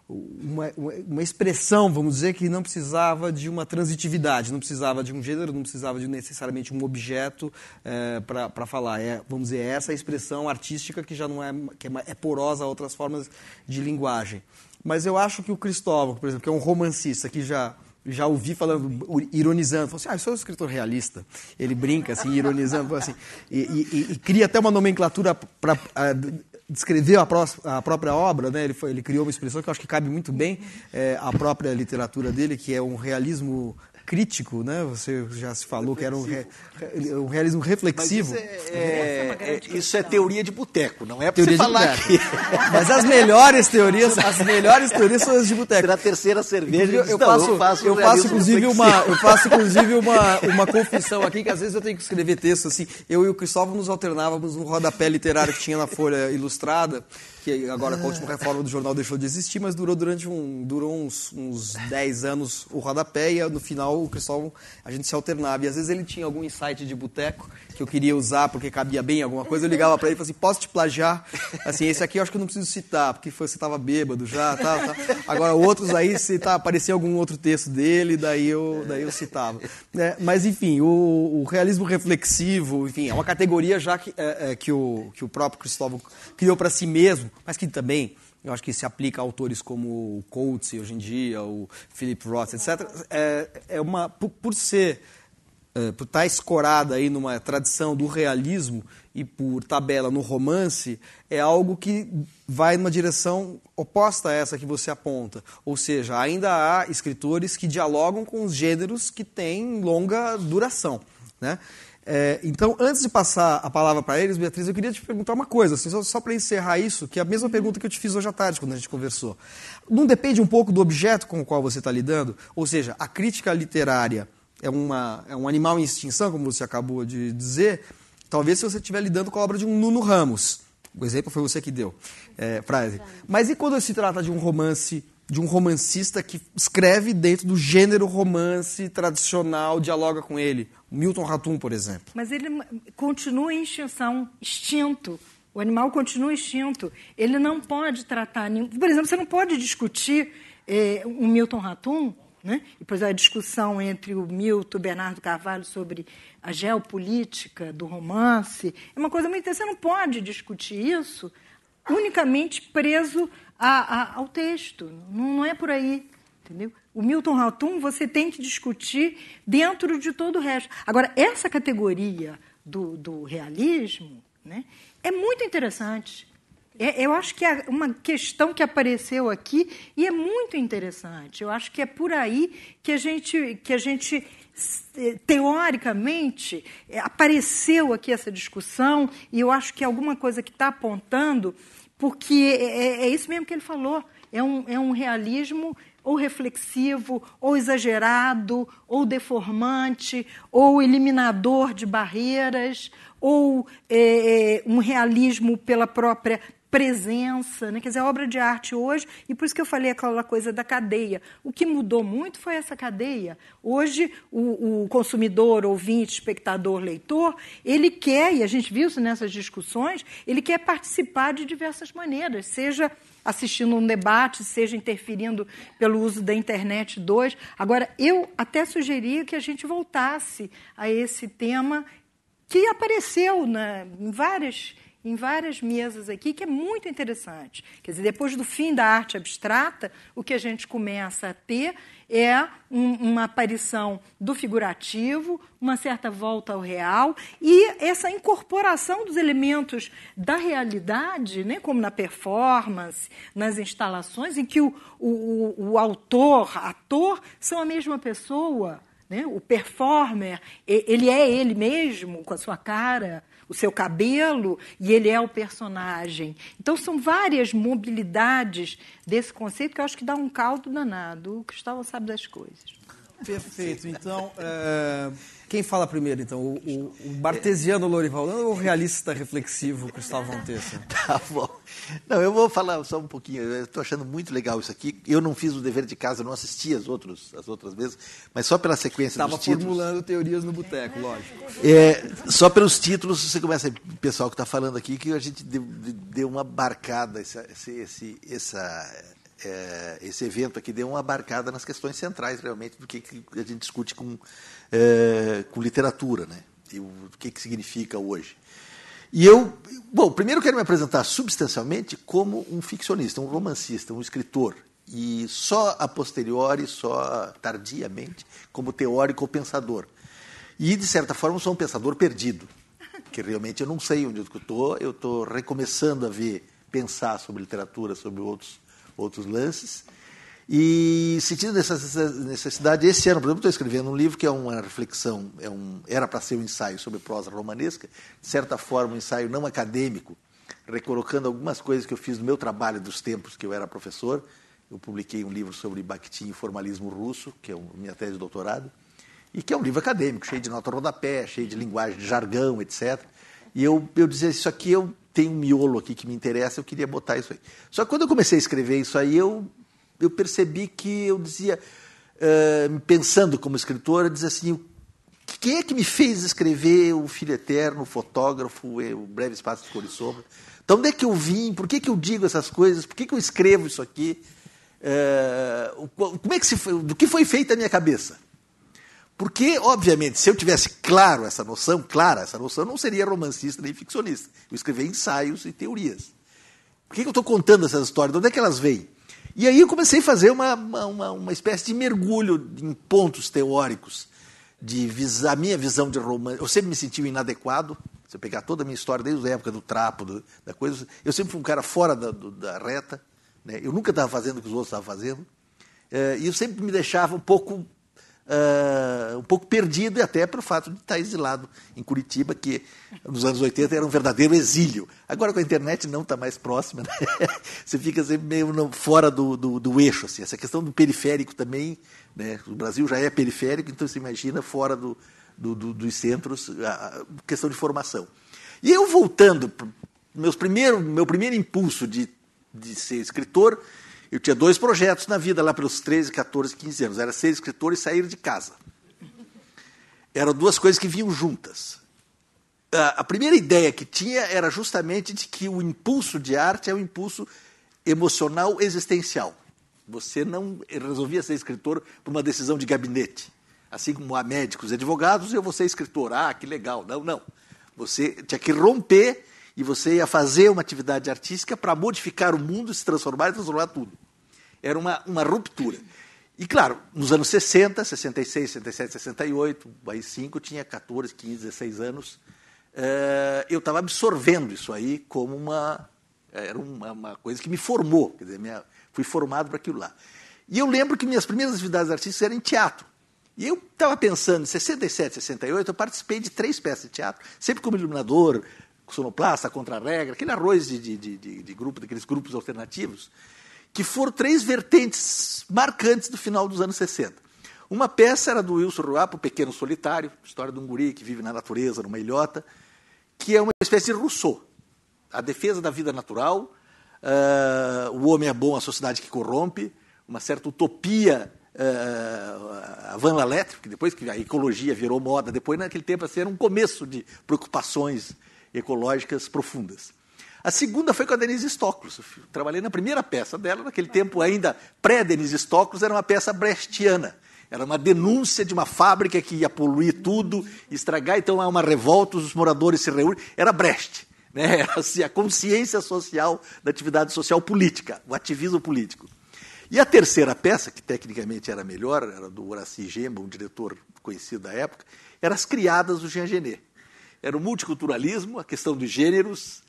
Speaker 2: uma expressão, vamos dizer, que não precisava de uma transitividade, não precisava de um gênero, não precisava de necessariamente um objeto para falar. Vamos dizer, essa expressão artística que já não é porosa a outras formas de linguagem. Mas eu acho que o Cristóvão, por exemplo, que é um romancista que já ouvi falando, ironizando, falou assim, eu sou um escritor realista. Ele brinca, assim, ironizando, assim, e cria até uma nomenclatura para descrever a própria obra, né? Ele criou uma expressão que eu acho que cabe muito bem à própria literatura dele, que é um realismo crítico, né? Você já se falou que era um realismo reflexivo.
Speaker 5: Mas isso é teoria de boteco, não é para
Speaker 2: você
Speaker 5: falar aqui.
Speaker 2: Mas as melhores teorias são as de boteco.
Speaker 5: Será a terceira cerveja.
Speaker 2: Eu faço inclusive uma confissão aqui, que às vezes eu tenho que escrever texto assim. Eu e o Cristóvão nos alternávamos no rodapé literário que tinha na Folha Ilustrada, que agora com a última reforma do jornal deixou de existir, mas durou uns 10 anos o rodapé, e no final o Cristóvão, a gente se alternava. E às vezes ele tinha algum insight de boteco que eu queria usar porque cabia bem alguma coisa, eu ligava para ele e falava assim, posso te plagiar? Assim, esse aqui eu acho que eu não preciso citar, porque você estava bêbado já, tá. Agora outros aí, se aparecia algum outro texto dele, daí eu citava. Mas enfim, o realismo reflexivo, enfim, é uma categoria já que o próprio Cristóvão criou para si mesmo, mas que também eu acho que se aplica a autores como o Coates hoje em dia, o Philip Roth, etc. Por estar escorada aí numa tradição do realismo e por tabela no romance, é algo que vai numa direção oposta a essa que você aponta. Ou seja, ainda há escritores que dialogam com os gêneros que têm longa duração, né? Então, antes de passar a palavra para eles, Beatriz, eu queria te perguntar uma coisa, assim, só para encerrar isso, que é a mesma pergunta que eu te fiz hoje à tarde, quando a gente conversou. Não depende um pouco do objeto com o qual você está lidando? Ou seja, a crítica literária é um animal em extinção, como você acabou de dizer, talvez se você estiver lidando com a obra de um Nuno Ramos. O exemplo foi você que deu, frase. Mas e quando se trata de um romance, de um romancista que escreve dentro do gênero romance tradicional, dialoga com ele? Milton Ratum, por exemplo.
Speaker 4: Mas ele continua em extinção, extinto. O animal continua extinto. Ele não pode tratar... Por exemplo, você não pode discutir um Milton Ratum, né? E depois a discussão entre o Milton e o Bernardo Carvalho sobre a geopolítica do romance é uma coisa muito interessante. Você não pode discutir isso unicamente preso ao texto. Não é por aí, entendeu? O Milton Ratum você tem que discutir dentro de todo o resto. Agora, essa categoria do realismo, né, é muito interessante. Eu acho que é uma questão que apareceu aqui e é muito interessante. Eu acho que é por aí que a gente teoricamente, apareceu aqui essa discussão, e eu acho que é alguma coisa que está apontando, porque é isso mesmo que ele falou. É um realismo ou reflexivo, ou exagerado, ou deformante, ou eliminador de barreiras, ou um realismo pela própria presença, né? Quer dizer, a obra de arte hoje, e por isso que eu falei aquela coisa da cadeia. O que mudou muito foi essa cadeia. Hoje, o consumidor, ouvinte, espectador, leitor, ele quer, e a gente viu isso nessas discussões, ele quer participar de diversas maneiras, seja assistindo um debate, seja interferindo pelo uso da internet 2. Agora, eu até sugeria que a gente voltasse a esse tema que apareceu em várias mesas aqui, que é muito interessante. Quer dizer, depois do fim da arte abstrata, o que a gente começa a ter é uma aparição do figurativo, uma certa volta ao real e essa incorporação dos elementos da realidade, né, como na performance, nas instalações, em que o autor, ator, são a mesma pessoa, né? O performer, ele é ele mesmo, com a sua cara, o seu cabelo, e ele é o personagem. Então, são várias mobilidades desse conceito que eu acho que dá um caldo danado. O Cristóvão sabe das coisas.
Speaker 2: Perfeito. Então, quem fala primeiro, então? O Bartesiano Lorival ou o realista reflexivo Cristóvão Antessa?
Speaker 5: Tá bom. Não, eu vou falar só um pouquinho. Eu estou achando muito legal isso aqui. Eu não fiz o dever de casa, não assisti as outras vezes, mas só pela sequência dos títulos.
Speaker 2: Estava formulando teorias no boteco, lógico.
Speaker 5: Só pelos títulos, você começa, o pessoal que está falando aqui, que a gente deu uma barcada, esse evento aqui deu uma barcada nas questões centrais, realmente, do que a gente discute com literatura, né? E o que significa hoje. E primeiro quero me apresentar substancialmente como um ficcionista, um romancista, um escritor, e só a posteriori, só tardiamente, como teórico ou pensador. E, de certa forma, sou um pensador perdido, que realmente eu não sei onde eu estou recomeçando a pensar sobre literatura, sobre outros lances, e sentindo essa necessidade, esse ano, por exemplo, estou escrevendo um livro que é uma reflexão, era para ser um ensaio sobre prosa romanesca, de certa forma um ensaio não acadêmico, recolocando algumas coisas que eu fiz no meu trabalho dos tempos que eu era professor. Eu publiquei um livro sobre Bakhtin e formalismo russo, que é minha tese de doutorado, e que é um livro acadêmico, cheio de nota rodapé, cheio de linguagem, de jargão, etc. E eu dizia, isso aqui eu tenho um miolo aqui que me interessa, eu queria botar isso aí. Só que quando eu comecei a escrever isso aí, eu percebi que eu dizia, pensando como escritor, eu dizia assim, quem é que me fez escrever O Filho Eterno, O Fotógrafo, O Breve Espaço de Cor e Sombra? Então, onde é que eu vim? Por que eu digo essas coisas? Por que eu escrevo isso aqui? Do que foi feita a minha cabeça? Porque, obviamente, se eu tivesse clara essa noção, eu não seria romancista nem ficcionista. Eu escrevi ensaios e teorias. Por que eu estou contando essas histórias? De onde é que elas vêm? E aí eu comecei a fazer uma espécie de mergulho em pontos teóricos, a minha visão de romance. Eu sempre me senti inadequado. Se eu pegar toda a minha história, desde a época do trapo, da coisa, eu sempre fui um cara fora da reta, né? Eu nunca estava fazendo o que os outros estavam fazendo. E eu sempre me deixava um pouco perdido, e até pelo fato de estar exilado em Curitiba, que nos anos 80 era um verdadeiro exílio. Agora com a internet não está mais próxima, né? Você fica sempre meio fora do eixo. Assim. Essa questão do periférico também, né? O Brasil já é periférico, então você imagina fora dos centros a questão de formação. E eu voltando, meu primeiro impulso de ser escritor, eu tinha 2 projetos na vida, lá pelos 13, 14, 15 anos. Era ser escritor e sair de casa. Eram 2 coisas que vinham juntas. A primeira ideia que tinha era justamente de que o impulso de arte é um impulso emocional existencial. Você não resolvia ser escritor por uma decisão de gabinete. Assim como há médicos e advogados, eu vou ser escritor. Ah, que legal. Não, não. Você tinha que romper e você ia fazer uma atividade artística para modificar o mundo, se transformar e transformar tudo. Era uma ruptura. E, claro, nos anos 60, 66, 67, 68, aí 5, tinha 14, 15, 16 anos, eu estava absorvendo isso aí como era uma coisa que me formou. Quer dizer, fui formado para aquilo lá. E eu lembro que minhas primeiras atividades artísticas eram em teatro. E eu estava pensando, em 67, 68, eu participei de 3 peças de teatro, sempre como iluminador, sonoplasta, contra-regra, aquele arroz de grupo, daqueles grupos alternativos, que foram 3 vertentes marcantes do final dos anos 60. Uma peça era do Wilson Ruap, O Pequeno Solitário, história de um guri que vive na natureza, numa ilhota, que é uma espécie de Rousseau. A defesa da vida natural, o homem é bom, a sociedade que corrompe, uma certa utopia, a Van Lalettre, que depois que a ecologia virou moda, depois naquele tempo assim, era um começo de preocupações ecológicas profundas. A segunda foi com a Denise Stoklos. Eu trabalhei na primeira peça dela, naquele tempo ainda pré-Denise Stoklos, era uma peça brechtiana. Era uma denúncia de uma fábrica que ia poluir tudo, estragar, então há uma revolta, os moradores se reúnem. Era Brecht, né? Era assim, a consciência social da atividade social política, o ativismo político. E a terceira peça, que tecnicamente era melhor, era do Horaci Gemba, um diretor conhecido da época, era As Criadas do Jean Genet. Era o multiculturalismo, a questão dos gêneros.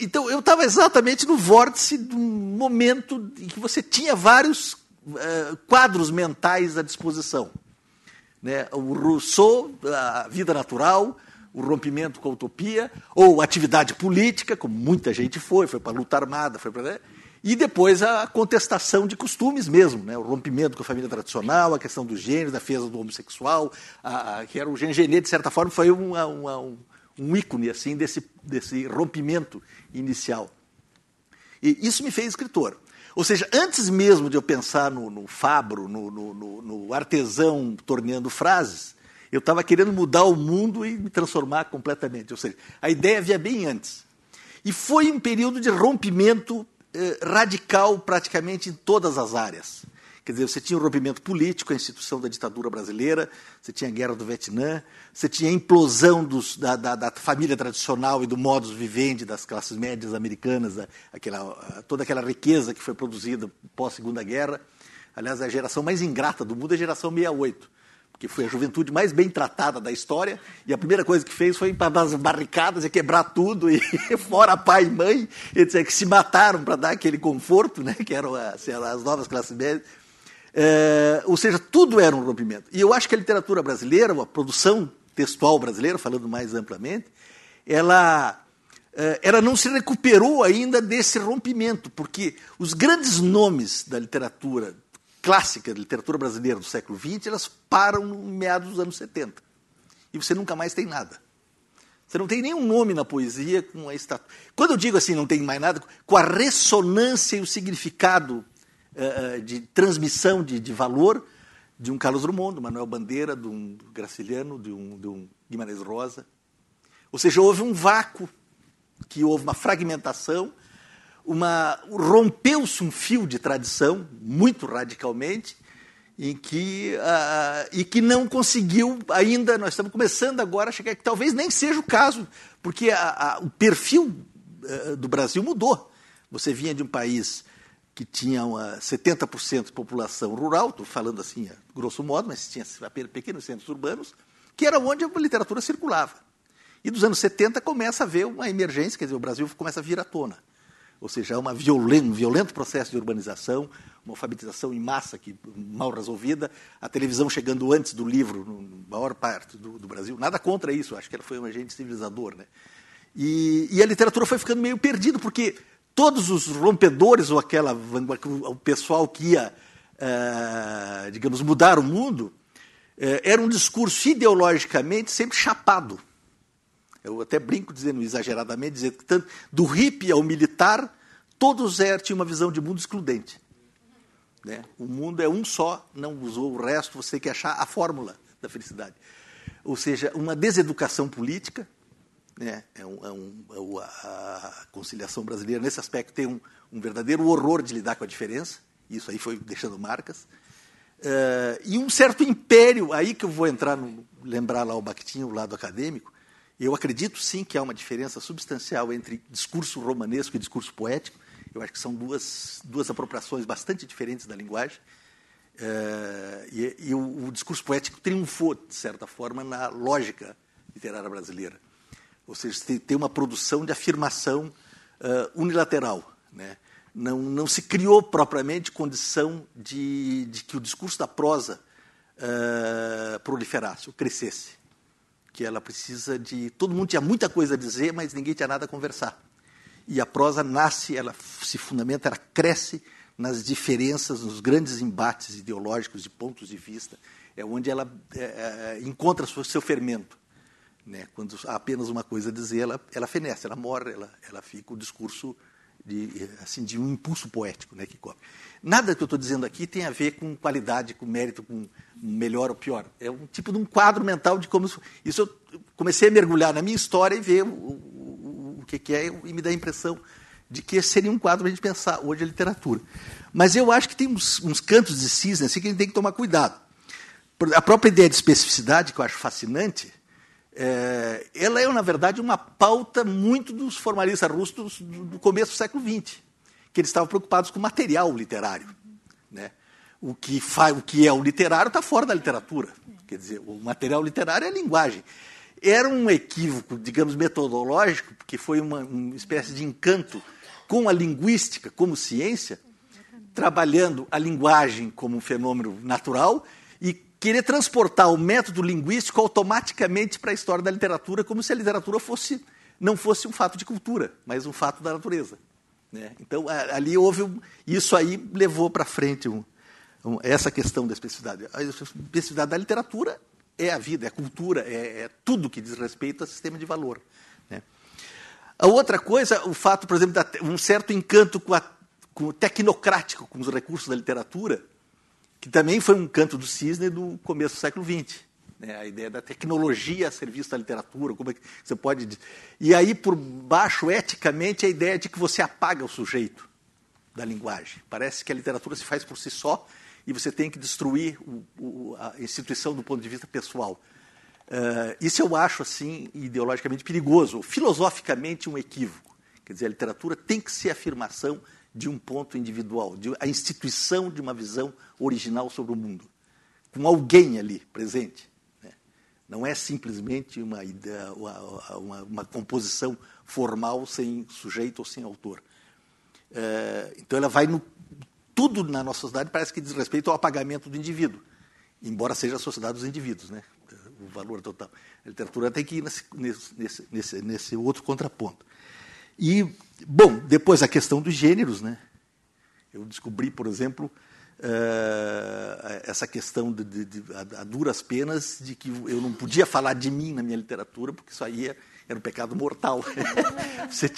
Speaker 5: Então, eu estava exatamente no vórtice de um momento em que você tinha vários quadros mentais à disposição. Né? O Rousseau, a vida natural, o rompimento com a utopia, ou atividade política, como muita gente foi para a luta armada, e depois a contestação de costumes mesmo, né? O rompimento com a família tradicional, a questão do gênero, da defesa do homossexual, que era o Jean Genet, de certa forma, foi um ícone assim, desse rompimento inicial. E isso me fez escritor. Ou seja, antes mesmo de eu pensar no Fabro, no artesão torneando frases, eu estava querendo mudar o mundo e me transformar completamente. Ou seja, a ideia vinha bem antes. E foi um período de rompimento radical praticamente em todas as áreas. Quer dizer, você tinha o rompimento político, a instituição da ditadura brasileira, você tinha a guerra do Vietnã, você tinha a implosão da família tradicional e do modus vivendi das classes médias americanas, toda aquela riqueza que foi produzida pós-Segunda Guerra. Aliás, a geração mais ingrata do mundo é a geração 68, que foi a juventude mais bem tratada da história, e a primeira coisa que fez foi ir para as barricadas e quebrar tudo, e fora pai e mãe, etc., que se mataram para dar aquele conforto, né, que eram as novas classes médias. Ou seja, tudo era um rompimento. E eu acho que a literatura brasileira, a produção textual brasileira, falando mais amplamente, ela não se recuperou ainda desse rompimento, porque os grandes nomes da literatura clássica, da literatura brasileira do século XX, elas param no meados dos anos 70. E você nunca mais tem nada. Você não tem nenhum nome na poesia com a estátua. Quando eu digo assim, não tem mais nada, com a ressonância e o significado de transmissão de valor de um Carlos Drummond, do Manuel Bandeira, de um Graciliano, de um Guimarães Rosa. Ou seja, houve um vácuo, que houve uma fragmentação, rompeu-se um fio de tradição, muito radicalmente, e que não conseguiu ainda, nós estamos começando agora a chegar, que talvez nem seja o caso, porque o perfil do Brasil mudou. Você vinha de um país que tinha 70% de população rural, estou falando assim, grosso modo, mas tinha pequenos centros urbanos, que era onde a literatura circulava. E dos anos 70 começa a haver uma emergência, quer dizer, o Brasil começa a vir à tona. Ou seja, um violento processo de urbanização, uma alfabetização em massa que mal resolvida, a televisão chegando antes do livro, na maior parte do Brasil. Nada contra isso, acho que ela foi um agente civilizador, né? E a literatura foi ficando meio perdida, porque todos os rompedores, ou o pessoal que ia, digamos, mudar o mundo, era um discurso ideologicamente sempre chapado. Eu até brinco dizendo exageradamente, dizendo que tanto do hippie ao militar, todos tinham uma visão de mundo excludente. Né? O mundo é um só, não usou o resto, você tem que achar a fórmula da felicidade. Ou seja, uma deseducação política, né? A conciliação brasileira, nesse aspecto, tem um verdadeiro horror de lidar com a diferença. Isso aí foi deixando marcas. E um certo império, aí que eu vou lembrar lá o Bakhtin, o lado acadêmico, eu acredito sim que há uma diferença substancial entre discurso romanesco e discurso poético. Eu acho que são duas apropriações bastante diferentes da linguagem. E o discurso poético triunfou, de certa forma, na lógica literária brasileira. Ou seja, tem uma produção de afirmação unilateral, né? Não se criou propriamente condição de que o discurso da prosa proliferasse, ou crescesse. Que ela precisa de... Todo mundo tinha muita coisa a dizer, mas ninguém tinha nada a conversar. E a prosa nasce, ela se fundamenta, ela cresce nas diferenças, nos grandes embates ideológicos de pontos de vista. É onde ela encontra seu fermento. Né? Quando há apenas uma coisa a dizer, ela fenece, ela morre, ela fica o discurso de um impulso poético, né, que cobre. Nada que eu estou dizendo aqui tem a ver com qualidade, com mérito, com melhor ou pior. É um tipo de um quadro mental de como... Isso eu comecei a mergulhar na minha história e ver o que é, e me dá a impressão de que esse seria um quadro para a gente pensar hoje a literatura. Mas eu acho que tem uns cantos de cisne assim, que a gente tem que tomar cuidado. A própria ideia de especificidade, que eu acho fascinante, ela é, na verdade, uma pauta muito dos formalistas russos do começo do século XX, que eles estavam preocupados com o material literário. Né? O que é o literário está fora da literatura. Quer dizer, o material literário é a linguagem. Era um equívoco, digamos, metodológico, porque foi uma espécie de encanto com a linguística como ciência, trabalhando a linguagem como um fenômeno natural e querer transportar o método linguístico automaticamente para a história da literatura, como se a literatura não fosse um fato de cultura, mas um fato da natureza. Né? Então, ali houve... Isso aí levou para frente essa questão da especificidade. A especificidade da literatura é a vida, é a cultura, é tudo que diz respeito ao sistema de valor. Né? A outra coisa, o fato, por exemplo, de um certo encanto com o tecnocrático, com os recursos da literatura, que também foi um canto do cisne do começo do século XX. Né? A ideia da tecnologia a serviço da literatura, como é que você pode... E aí, por baixo, eticamente, a ideia de que você apaga o sujeito da linguagem. Parece que a literatura se faz por si só e você tem que destruir a instituição do ponto de vista pessoal. Isso eu acho, assim, ideologicamente perigoso, filosoficamente um equívoco. Quer dizer, a literatura tem que ser afirmação de um ponto individual, a instituição de uma visão original sobre o mundo, com alguém ali presente. Né? Não é simplesmente uma composição formal sem sujeito ou sem autor. Então ela vai tudo na nossa sociedade parece que diz respeito ao apagamento do indivíduo, embora seja a sociedade dos indivíduos, né? O valor total. A literatura tem que ir nesse outro contraponto. E, bom, depois a questão dos gêneros, né? Eu descobri, por exemplo, essa questão a duras penas de que eu não podia falar de mim na minha literatura, porque isso aí era um pecado mortal. Você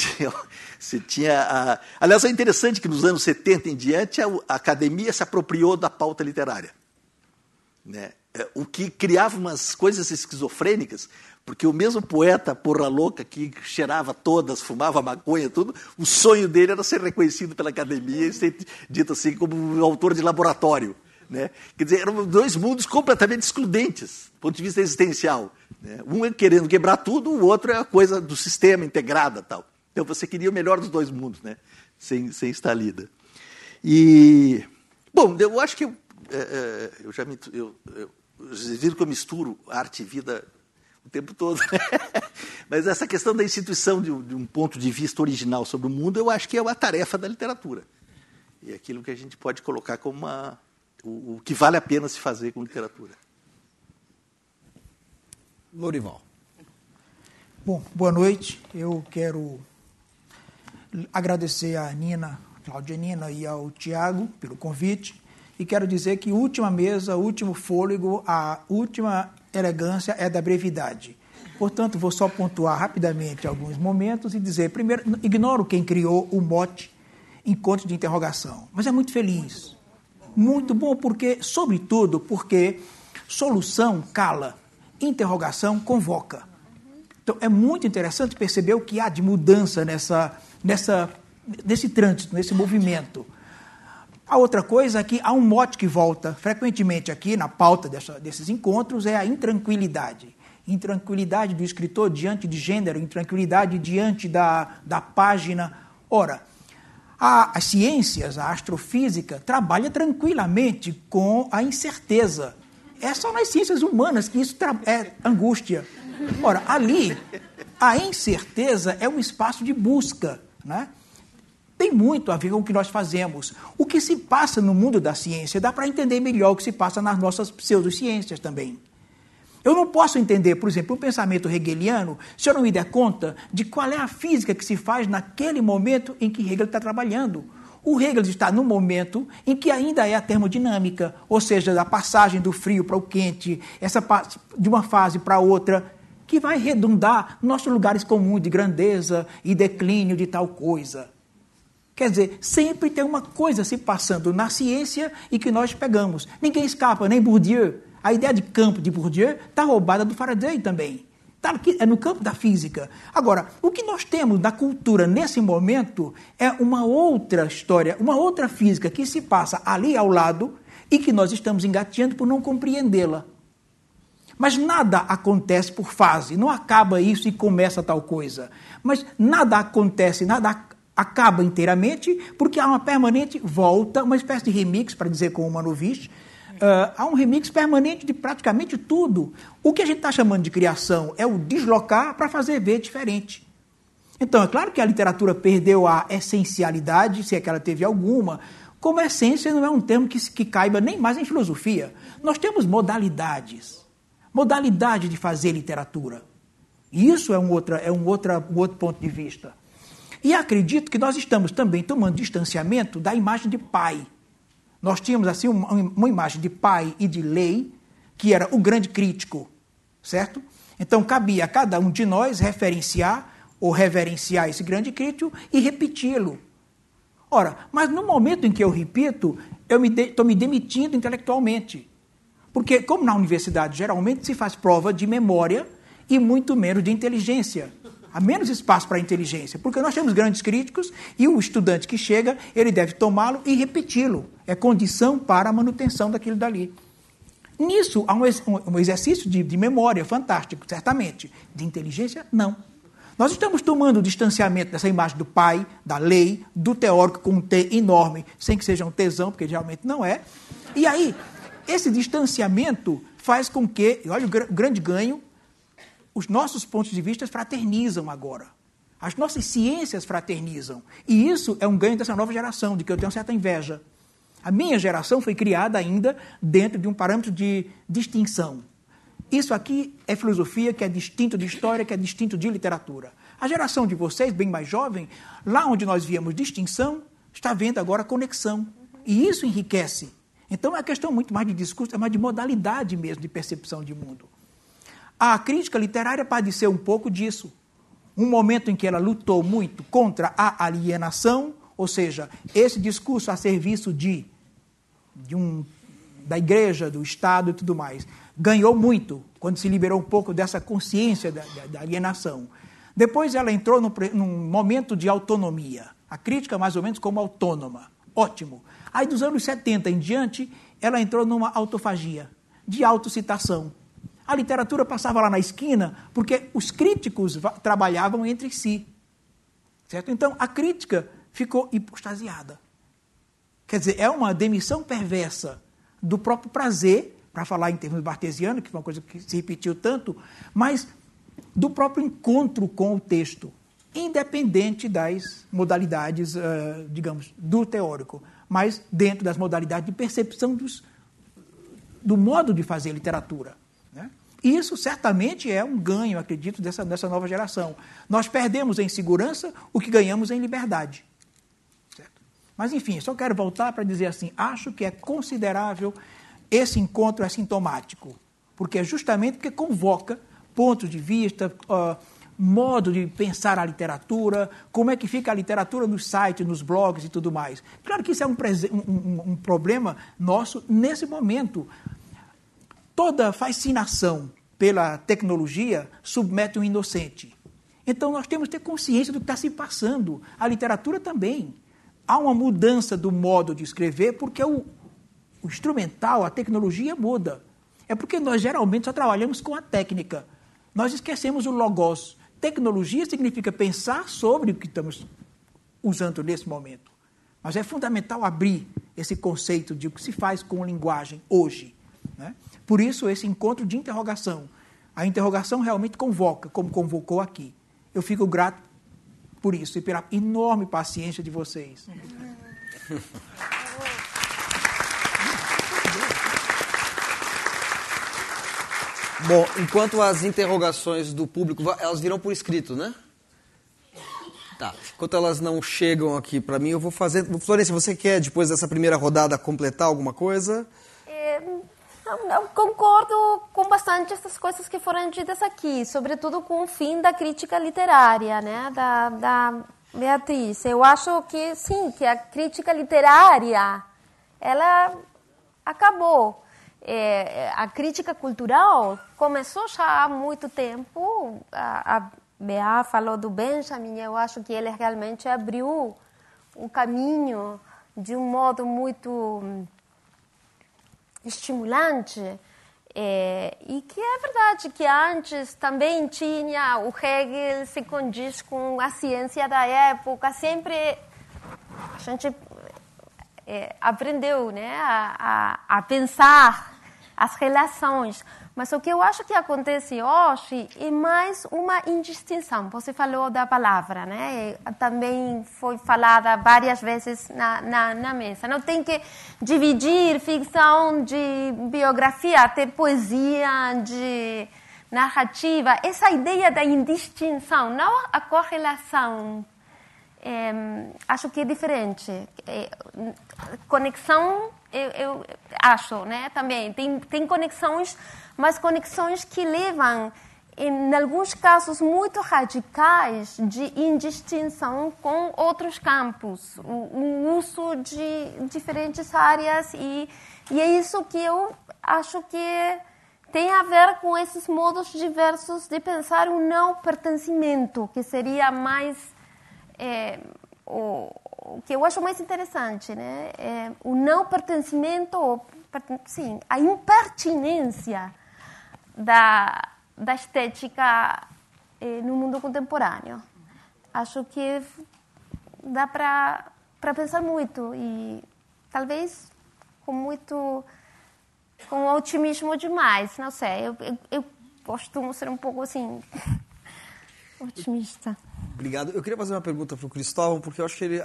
Speaker 5: tinha aliás, é interessante que nos anos 70 em diante a academia se apropriou da pauta literária. Né? O que criava umas coisas esquizofrênicas, porque o mesmo poeta porra louca que cheirava todas, fumava maconha, tudo, o sonho dele era ser reconhecido pela academia e ser dito assim como um autor de laboratório. Né? Quer dizer, eram dois mundos completamente excludentes, do ponto de vista existencial. Né? Um é querendo quebrar tudo, o outro é a coisa do sistema integrada. Tal. Então você queria o melhor dos dois mundos, né? sem estar lida. E, bom, eu acho que vocês viram que eu misturo arte e vida o tempo todo. Mas essa questão da instituição de um ponto de vista original sobre o mundo, eu acho que é uma tarefa da literatura. E é aquilo que a gente pode colocar como o que vale a pena se fazer com literatura.
Speaker 2: Lorival.
Speaker 6: Bom, boa noite. Eu quero agradecer à Nina, Cláudia Nina e ao Tiago pelo convite. E quero dizer que última mesa, último fôlego, a última elegância é da brevidade. Portanto, vou só pontuar rapidamente alguns momentos e dizer, primeiro, ignoro quem criou o mote encontro de interrogação, mas é muito feliz. Muito bom, sobretudo porque solução cala, interrogação convoca. Então, é muito interessante perceber o que há de mudança nesse trânsito, nesse movimento. A outra coisa é que há um mote que volta frequentemente aqui na pauta desses encontros, é a intranquilidade. Intranquilidade do escritor diante de gênero, intranquilidade diante da página. Ora, as ciências, a astrofísica, trabalha tranquilamente com a incerteza. É só nas ciências humanas que isso é angústia. Ora, ali, a incerteza é um espaço de busca, né? Tem muito a ver com o que nós fazemos. O que se passa no mundo da ciência, dá para entender melhor o que se passa nas nossas pseudociências também. Eu não posso entender, por exemplo, o pensamento hegeliano se eu não me der conta de qual é a física que se faz naquele momento em que Hegel está trabalhando. O Hegel está num momento em que ainda é a termodinâmica, ou seja, da passagem do frio para o quente, de uma fase para outra, que vai redundar nos nossos lugares comuns de grandeza e declínio de tal coisa. Quer dizer, sempre tem uma coisa se passando na ciência e que nós pegamos. Ninguém escapa, nem Bourdieu. A ideia de campo de Bourdieu está roubada do Faraday também. É no campo da física. Agora, o que nós temos na cultura nesse momento é uma outra história, uma outra física que se passa ali ao lado e que nós estamos engateando por não compreendê-la. Mas nada acontece por fase, não acaba isso e começa tal coisa. Mas nada acontece, nada acaba inteiramente, porque há uma permanente volta, uma espécie de remix, para dizer com o Manovich, há um remix permanente de praticamente tudo. O que a gente está chamando de criação é o deslocar para fazer ver diferente. Então, é claro que a literatura perdeu a essencialidade, se é que ela teve alguma. Como essência não é um termo que caiba nem mais em filosofia. Nós temos modalidade de fazer literatura. E isso é um outro ponto de vista. E acredito que nós estamos também tomando distanciamento da imagem de pai. Nós tínhamos assim uma imagem de pai e de lei, que era o grande crítico, certo? Então cabia a cada um de nós referenciar ou reverenciar esse grande crítico e repeti-lo. Ora, mas no momento em que eu repito, eu estou me demitindo intelectualmente. Porque, como na universidade geralmente se faz prova de memória e muito menos de inteligência. Há menos espaço para a inteligência, porque nós temos grandes críticos e o estudante que chega, ele deve tomá-lo e repeti-lo. É condição para a manutenção daquilo dali. Nisso, há um exercício de memória fantástico, certamente. De inteligência, não. Nós estamos tomando o distanciamento dessa imagem do pai, da lei, do teórico com um T enorme, sem que seja um tesão, porque geralmente não é. E aí, esse distanciamento faz com que, olha o grande ganho, os nossos pontos de vista fraternizam agora. As nossas ciências fraternizam. E isso é um ganho dessa nova geração, de que eu tenho certa inveja. A minha geração foi criada ainda dentro de um parâmetro de distinção. Isso aqui é filosofia, que é distinto de história, que é distinto de literatura. A geração de vocês, bem mais jovem, lá onde nós víamos distinção, está vendo agora conexão. E isso enriquece. Então é uma questão muito mais de discurso, é mais de modalidade mesmo, de percepção de mundo. A crítica literária padeceu um pouco disso. Um momento em que ela lutou muito contra a alienação, ou seja, esse discurso a serviço da igreja, do Estado e tudo mais. Ganhou muito quando se liberou um pouco dessa consciência da alienação. Depois ela entrou num momento de autonomia. A crítica mais ou menos como autônoma. Ótimo. Aí dos anos 70 em diante, ela entrou numa autofagia, de autocitação. A literatura passava lá na esquina porque os críticos trabalhavam entre si. Certo? Então, a crítica ficou hipostasiada. Quer dizer, é uma demissão perversa do próprio prazer, para falar em termos bartesianos, que foi uma coisa que se repetiu tanto, mas do próprio encontro com o texto, independente das modalidades, digamos, do teórico, mas dentro das modalidades de percepção do modo de fazer literatura. Né? E isso certamente é um ganho, acredito, dessa nova geração. Nós perdemos em segurança o que ganhamos em liberdade. Certo? Mas, enfim, só quero voltar para dizer assim, acho que é considerável, esse encontro é sintomático, porque é justamente porque convoca pontos de vista, modo de pensar a literatura, como é que fica a literatura nos sites, nos blogs e tudo mais. Claro que isso é um problema nosso nesse momento. Toda fascinação pela tecnologia submete um inocente. Então, nós temos que ter consciência do que está se passando. A literatura também. há uma mudança do modo de escrever, porque o instrumental, a tecnologia muda. É porque nós geralmente só trabalhamos com a técnica. Nós esquecemos o logos. Tecnologia significa pensar sobre o que estamos usando nesse momento. Mas é fundamental abrir esse conceito de o que se faz com linguagem hoje, né? Por isso, esse encontro de interrogação. A interrogação realmente convoca, como convocou aqui. Eu fico grato por isso e pela enorme paciência de vocês.
Speaker 2: Bom, enquanto as interrogações do público, elas virão por escrito, né? Tá. Enquanto elas não chegam aqui para mim, eu vou fazer... Florência, você quer, depois dessa primeira rodada, completar alguma coisa?
Speaker 3: Eu concordo com bastante essas coisas que foram ditas aqui, sobretudo com o fim da crítica literária, né, da Beatriz. Eu acho que, sim, que a crítica literária, ela acabou. A crítica cultural começou já há muito tempo. A Bea falou do Benjamin, eu acho que ele realmente abriu um caminho de um modo muito estimulante, e que é verdade que antes também tinha o Hegel se condiz com a ciência da época, sempre a gente aprendeu, né, a pensar as relações, mas o que eu acho que acontece hoje é mais uma indistinção. Você falou da palavra, né? Também foi falada várias vezes na mesa. Não tem que dividir ficção de biografia, até poesia, de narrativa. Essa ideia da indistinção, não a correlação, acho que é diferente. Conexão, eu acho, né? Também tem conexões, mas conexões que levam, em alguns casos muito radicais, de indistinção com outros campos, o uso de diferentes áreas, e é isso que eu acho que tem a ver com esses modos diversos de pensar o não pertencimento, que seria mais o que eu acho mais interessante, né? O não pertencimento, sim, a impertinência da estética no mundo contemporâneo. Acho que dá para pensar muito, e talvez com otimismo demais, não sei. Eu costumo ser um pouco assim otimista.
Speaker 2: Obrigado. Eu queria fazer uma pergunta para o Cristóvão, porque eu acho que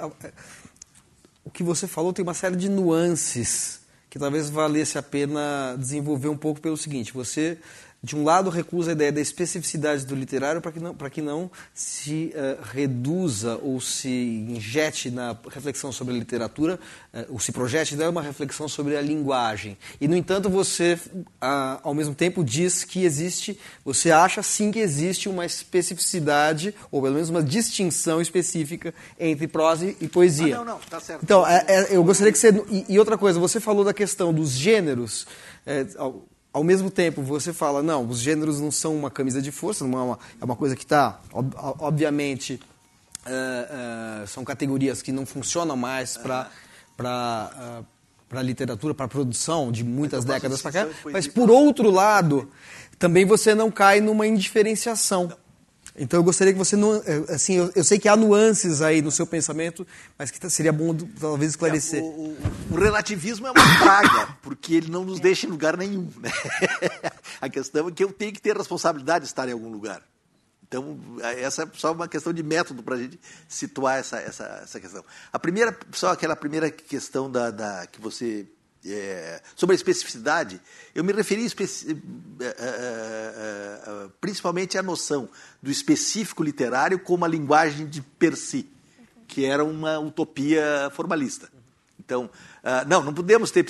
Speaker 2: o que você falou tem uma série de nuances que talvez valesse a pena desenvolver um pouco pelo seguinte: você, de um lado, recusa a ideia da especificidade do literário para que não se reduza ou se injete na reflexão sobre a literatura, ou se projete nela uma reflexão sobre a linguagem. E, no entanto, você, ao mesmo tempo, diz que você acha sim que existe uma especificidade, ou pelo menos uma distinção específica entre prosa e poesia.
Speaker 5: Não, tá certo.
Speaker 2: Então, eu gostaria que você... E outra coisa, você falou da questão dos gêneros. Ao mesmo tempo, você fala, não, os gêneros não são uma camisa de força, é uma coisa que está, obviamente, são categorias que não funcionam mais para a literatura, para a produção de muitas décadas para cá. Mas, por outro lado, também você não cai numa indiferenciação. Então, eu gostaria que você não... Assim, eu sei que há nuances aí no seu pensamento, mas que seria bom, talvez, esclarecer.
Speaker 5: O relativismo é uma praga, porque ele não nos deixa em lugar nenhum, né? A questão é que eu tenho que ter a responsabilidade de estar em algum lugar. Então, essa é só uma questão de método para a gente situar essa questão. Aquela primeira questão que você... sobre a especificidade, eu me referi principalmente à noção do específico literário como a linguagem de per si, que era uma utopia formalista. Então, não podemos ter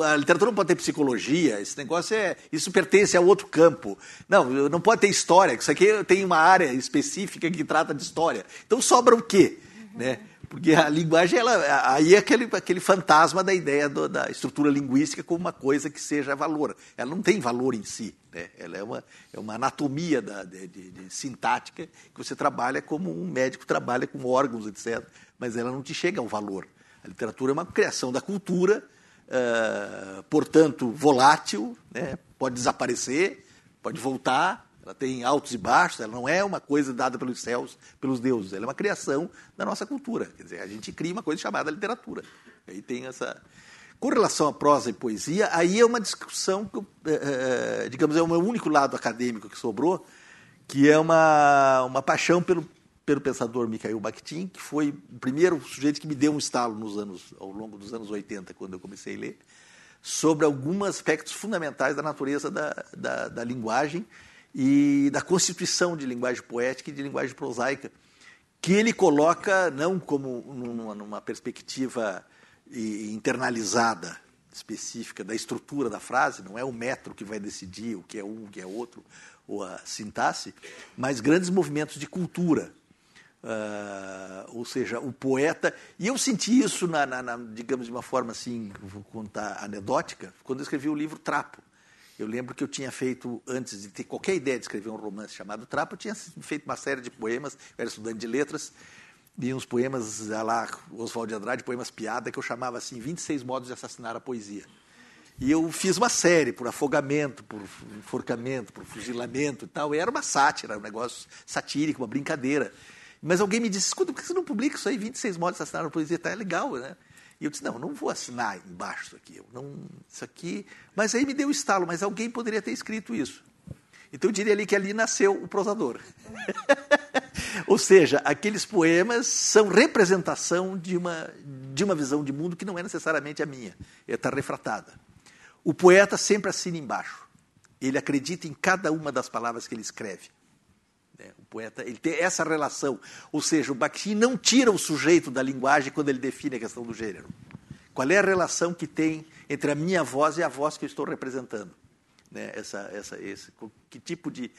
Speaker 5: a literatura não pode ter psicologia, esse negócio isso pertence a outro campo. Não pode ter história, isso aqui tem uma área específica que trata de história. Então sobra o quê? Né? Porque a linguagem, aí é aquele fantasma da ideia da estrutura linguística como uma coisa que seja valor. Ela não tem valor em si, né? Ela é uma anatomia de sintática que você trabalha como um médico trabalha com órgãos, etc. Mas ela não te chega ao valor. A literatura é uma criação da cultura, portanto, volátil, né? Pode desaparecer, pode voltar. Ela tem altos e baixos, ela não é uma coisa dada pelos céus, pelos deuses, ela é uma criação da nossa cultura. Quer dizer, a gente cria uma coisa chamada literatura. Aí tem essa... Com relação à prosa e poesia, aí é uma discussão que, digamos, é o meu único lado acadêmico que sobrou, que é uma paixão pelo pensador Mikhail Bakhtin, que foi o primeiro sujeito que me deu um estalo ao longo dos anos 80, quando eu comecei a ler, sobre alguns aspectos fundamentais da natureza da linguagem, e da constituição de linguagem poética e de linguagem prosaica, que ele coloca não como numa perspectiva internalizada, específica da estrutura da frase, não é o metro que vai decidir o que é um, o que é outro, ou a sintaxe, mas grandes movimentos de cultura. Ou seja, o poeta... E eu senti isso, digamos, de uma forma assim, vou contar anedótica, quando eu escrevi o livro Trapo. Eu lembro que eu tinha feito, antes de ter qualquer ideia de escrever um romance chamado Trapo, eu tinha feito uma série de poemas, eu era estudante de letras, e uns poemas, lá, Oswald de Andrade, poemas piada, que eu chamava assim, 26 modos de assassinar a poesia. E eu fiz uma série, por afogamento, por enforcamento, por fuzilamento e tal, e era uma sátira, um negócio satírico, uma brincadeira. Mas alguém me disse, escuta, por que você não publica isso aí, 26 modos de assassinar a poesia? Tá, é legal, né? E eu disse, não vou assinar embaixo isso aqui. Mas aí me deu o estalo, mas alguém poderia ter escrito isso. Então eu diria ali que ali nasceu o prosador. Ou seja, aqueles poemas são representação de uma visão de mundo que não é necessariamente a minha. Está refratada. O poeta sempre assina embaixo. Ele acredita em cada uma das palavras que ele escreve. O poeta, ele tem essa relação, ou seja, o Bakhtin não tira o sujeito da linguagem quando ele define a questão do gênero. Qual é a relação que tem entre a minha voz e a voz que eu estou representando? Né? Que tipo de...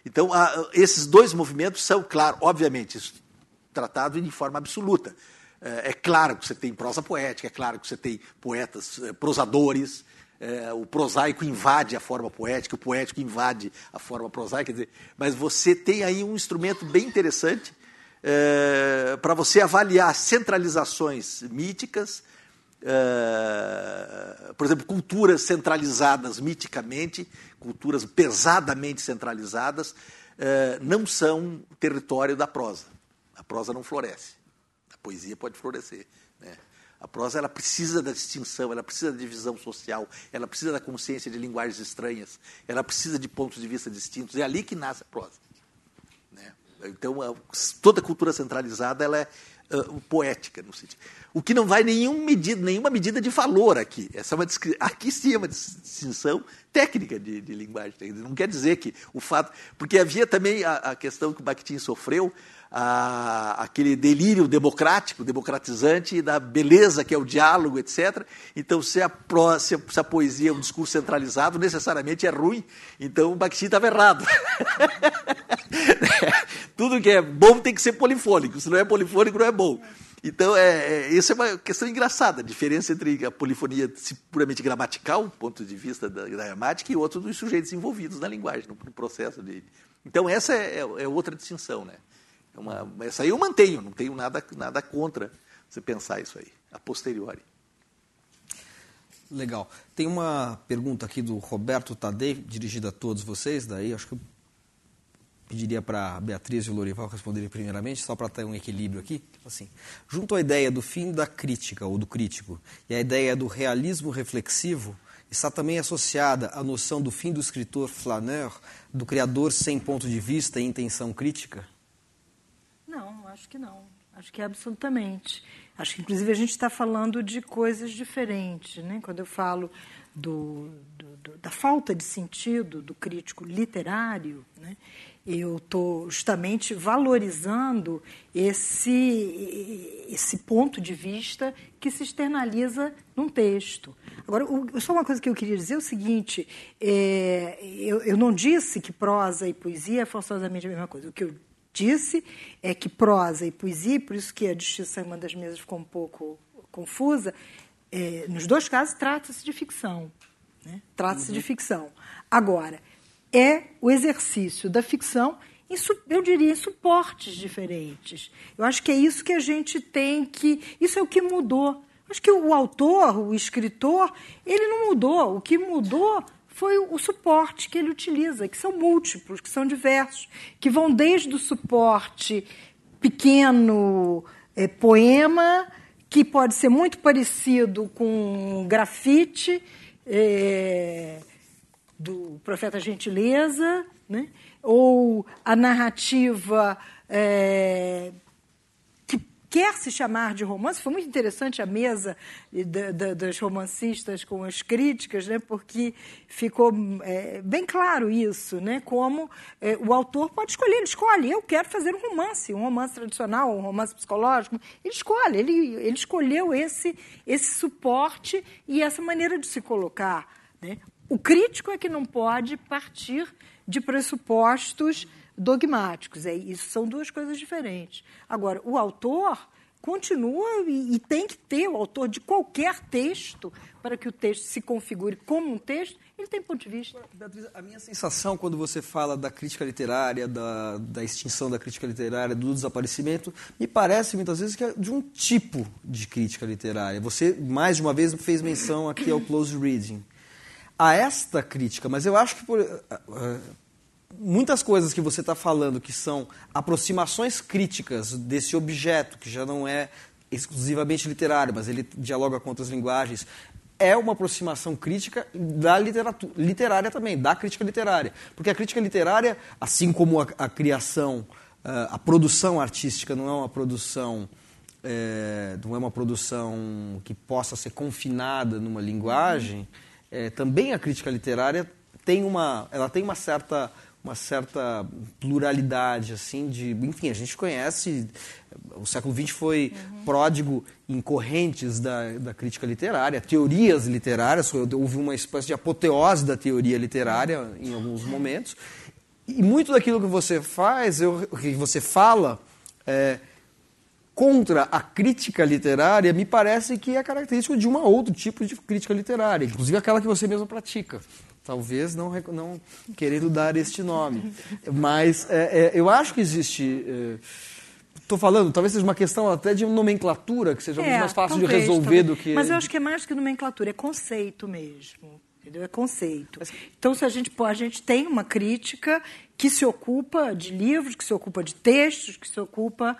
Speaker 5: Então, esses dois movimentos são, claro, obviamente, tratados de forma absoluta. É claro que você tem prosa poética, é claro que você tem poetas, prosadores... o prosaico invade a forma poética, o poético invade a forma prosaica, quer dizer, mas você tem aí um instrumento bem interessante para você avaliar centralizações míticas, por exemplo, culturas centralizadas miticamente, culturas pesadamente centralizadas, não são território da prosa. A prosa não floresce, a poesia pode florescer, né? A prosa ela precisa da distinção, ela precisa da divisão social, ela precisa da consciência de linguagens estranhas, ela precisa de pontos de vista distintos. É ali que nasce a prosa. Né? Então, toda cultura centralizada ela é poética, no sentido. O que não vai nenhuma medida de valor aqui. Aqui sim é uma distinção técnica de linguagem. Não quer dizer que o fato... Porque havia também a questão que o Bakhtin sofreu, aquele delírio democratizante da beleza que é o diálogo, etc. Então, se a poesia é um discurso centralizado, necessariamente é ruim. Então, o Bakhtin estava errado. Tudo que é bom tem que ser polifônico. Se não é polifônico, não é bom. Então, isso é uma questão engraçada, a diferença entre a polifonia puramente gramatical, do ponto de vista da gramática, e outro dos sujeitos envolvidos na linguagem, no processo de... Então, essa é outra distinção, né? Essa aí eu mantenho, não tenho nada contra você pensar isso aí, a posteriori.
Speaker 2: Legal. Tem uma pergunta aqui do Roberto Tadei, dirigida a todos vocês, daí acho que eu pediria para a Beatriz e o Lorival responderem primeiramente, só para ter um equilíbrio aqui. Assim, junto à ideia do fim da crítica, ou do crítico, e a ideia do realismo reflexivo, está também associada a noção do fim do escritor flaneur, do criador sem ponto de vista e intenção crítica?
Speaker 4: Não, acho que não. Acho que é absolutamente. Acho que, inclusive, a gente está falando de coisas diferentes, né? Quando eu falo da falta de sentido do crítico literário, né? Eu estou justamente valorizando esse ponto de vista que se externaliza num texto. Agora, só uma coisa que eu queria dizer é o seguinte, eu não disse que prosa e poesia é forçosamente a mesma coisa. O que eu disse é que prosa e poesia, por isso que a distinção em uma das mesas ficou um pouco confusa, nos dois casos trata-se de ficção. Né? Trata-se de ficção. Agora, é o exercício da ficção, eu diria, em suportes diferentes. Eu acho que é isso que a gente tem que... Isso é o que mudou. Acho que o autor, o escritor, ele não mudou. O que mudou foi o suporte que ele utiliza, que são múltiplos, que são diversos, que vão desde o suporte pequeno, poema, que pode ser muito parecido com grafite, do Profeta Gentileza, né? Ou a narrativa que quer se chamar de romance. Foi muito interessante a mesa dos romancistas com as críticas, né? Porque ficou bem claro isso, né? Como o autor pode escolher, ele escolhe, eu quero fazer um romance tradicional, um romance psicológico, ele escolhe, ele escolheu esse suporte e essa maneira de se colocar, né? O crítico é que não pode partir de pressupostos dogmáticos. Isso são duas coisas diferentes. Agora, o autor continua e tem que ter, o autor de qualquer texto, para que o texto se configure como um texto, ele tem ponto de vista.
Speaker 2: Beatriz, a minha sensação quando você fala da crítica literária, da extinção da crítica literária, do desaparecimento, me parece muitas vezes que é de um tipo de crítica literária. Você, mais de uma vez, fez menção aqui ao close reading. A esta crítica, mas eu acho que muitas coisas que você está falando que são aproximações críticas desse objeto, que já não é exclusivamente literário, mas ele dialoga com outras linguagens, é uma aproximação crítica da literatura, literária também, da crítica literária. Porque a crítica literária, assim como a criação, a produção artística não é uma produção que possa ser confinada numa linguagem, também a crítica literária tem uma certa pluralidade, assim, enfim, a gente conhece, o século XX foi pródigo em correntes da crítica literária, teorias literárias, houve uma espécie de apoteose da teoria literária em alguns momentos, e muito daquilo que você faz, que você fala, contra a crítica literária, me parece que é característico de um outro tipo de crítica literária, inclusive aquela que você mesmo pratica. Talvez não querendo dar este nome. Mas eu acho que existe... Estou falando, talvez seja uma questão até de nomenclatura, que seja muito mais fácil de resolver do que...
Speaker 4: Mas eu acho que é mais que nomenclatura, é conceito mesmo. Entendeu? É conceito. Então, se a gente tem uma crítica que se ocupa de livros, que se ocupa de textos, que se ocupa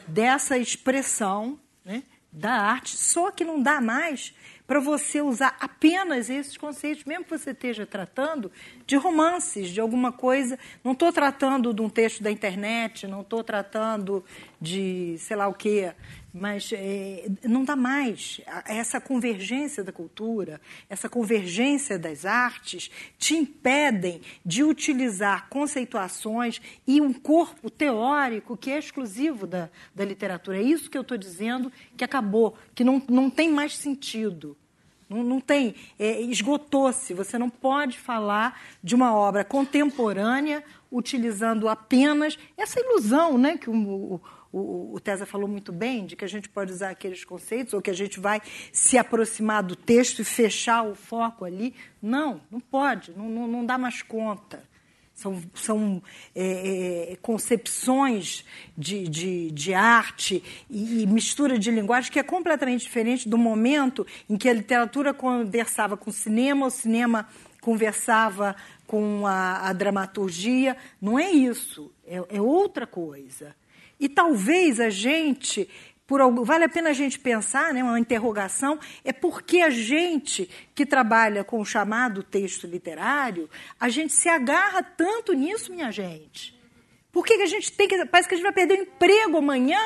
Speaker 4: dessa expressão, né, da arte, só que não dá mais para você usar apenas esses conceitos, mesmo que você esteja tratando de romances, de alguma coisa. Não estou tratando de um texto da internet, não estou tratando de sei lá o quê, mas não dá mais. Essa convergência da cultura, essa convergência das artes te impedem de utilizar conceituações e um corpo teórico que é exclusivo da literatura. É isso que eu estou dizendo, que acabou, que não tem mais sentido. Não tem, esgotou-se. Você não pode falar de uma obra contemporânea utilizando apenas essa ilusão, né, que o Tesa falou muito bem, de que a gente pode usar aqueles conceitos ou que a gente vai se aproximar do texto e fechar o foco ali. Não pode, não dá mais conta. São concepções de arte e mistura de linguagem que é completamente diferente do momento em que a literatura conversava com o cinema conversava com a dramaturgia. Não é isso, é outra coisa. E talvez a gente... vale a pena a gente pensar, né, uma interrogação, é porque a gente que trabalha com o chamado texto literário, a gente se agarra tanto nisso, minha gente. Por que a gente parece que a gente vai perder o emprego amanhã,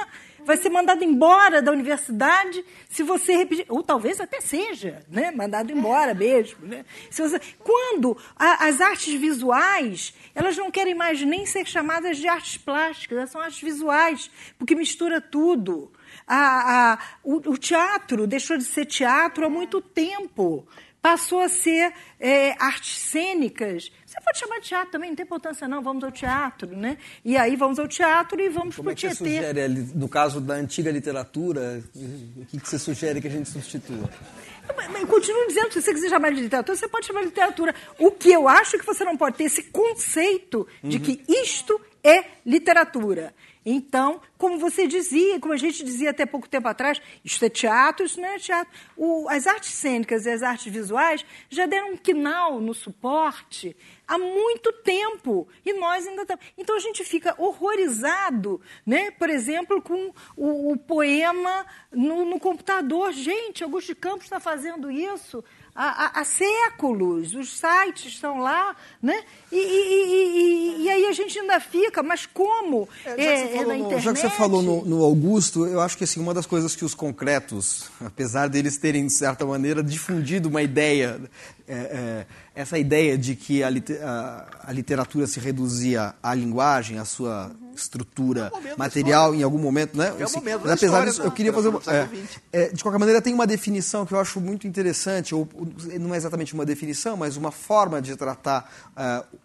Speaker 4: vai ser mandado embora da universidade se você repetir, ou talvez até seja, né, mandado embora mesmo. Né? Quando as artes visuais, elas não querem mais nem ser chamadas de artes plásticas, elas são artes visuais, porque mistura tudo. O teatro deixou de ser teatro há muito tempo. Passou a ser artes cênicas. Você pode chamar de teatro também, não tem importância não, vamos ao teatro, né? E aí vamos ao teatro e vamos para o Tietê.
Speaker 2: Como é que você sugere, no caso da antiga literatura, o que você sugere que a gente substitua?
Speaker 4: Mas continuo dizendo, se você quiser chamar de literatura, você pode chamar de literatura. O que eu acho é que você não pode ter esse conceito de que isto é literatura. Então, como você dizia, como a gente dizia até pouco tempo atrás, isso é teatro, isso não é teatro. As artes cênicas e as artes visuais já deram um quinal no suporte há muito tempo. E nós ainda estamos. Então, a gente fica horrorizado, né? Por exemplo, com o poema no computador. Gente, Augusto de Campos está fazendo isso há séculos. Os sites estão lá, né? E aí a gente ainda fica, mas como? Na internet?
Speaker 2: Já que você falou no Augusto, eu acho que assim, uma das coisas que os concretos, apesar deles terem, de certa maneira, difundido uma ideia, essa ideia de que a literatura se reduzia à linguagem, à sua estrutura material, em algum momento, né? Mas apesar disso, eu queria fazer de qualquer maneira, tem uma definição que eu acho muito interessante, ou não é exatamente uma definição, mas uma forma de tratar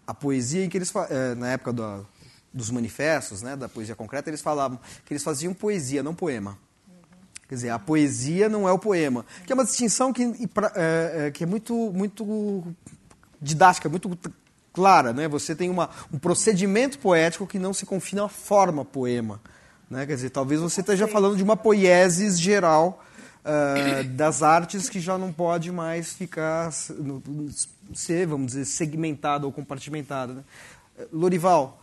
Speaker 2: a poesia, em que eles, na época dos manifestos, né, da poesia concreta, eles falavam que eles faziam poesia, não poema. Quer dizer, a poesia não é o poema. Que é uma distinção que é muito didática, muito clara, né? Você tem um procedimento poético que não se confina à forma poema. Né? Quer dizer, talvez você esteja falando de uma poiesis geral das artes que já não pode mais ficar, ser, vamos dizer, segmentada ou compartimentada. Né? Lorival,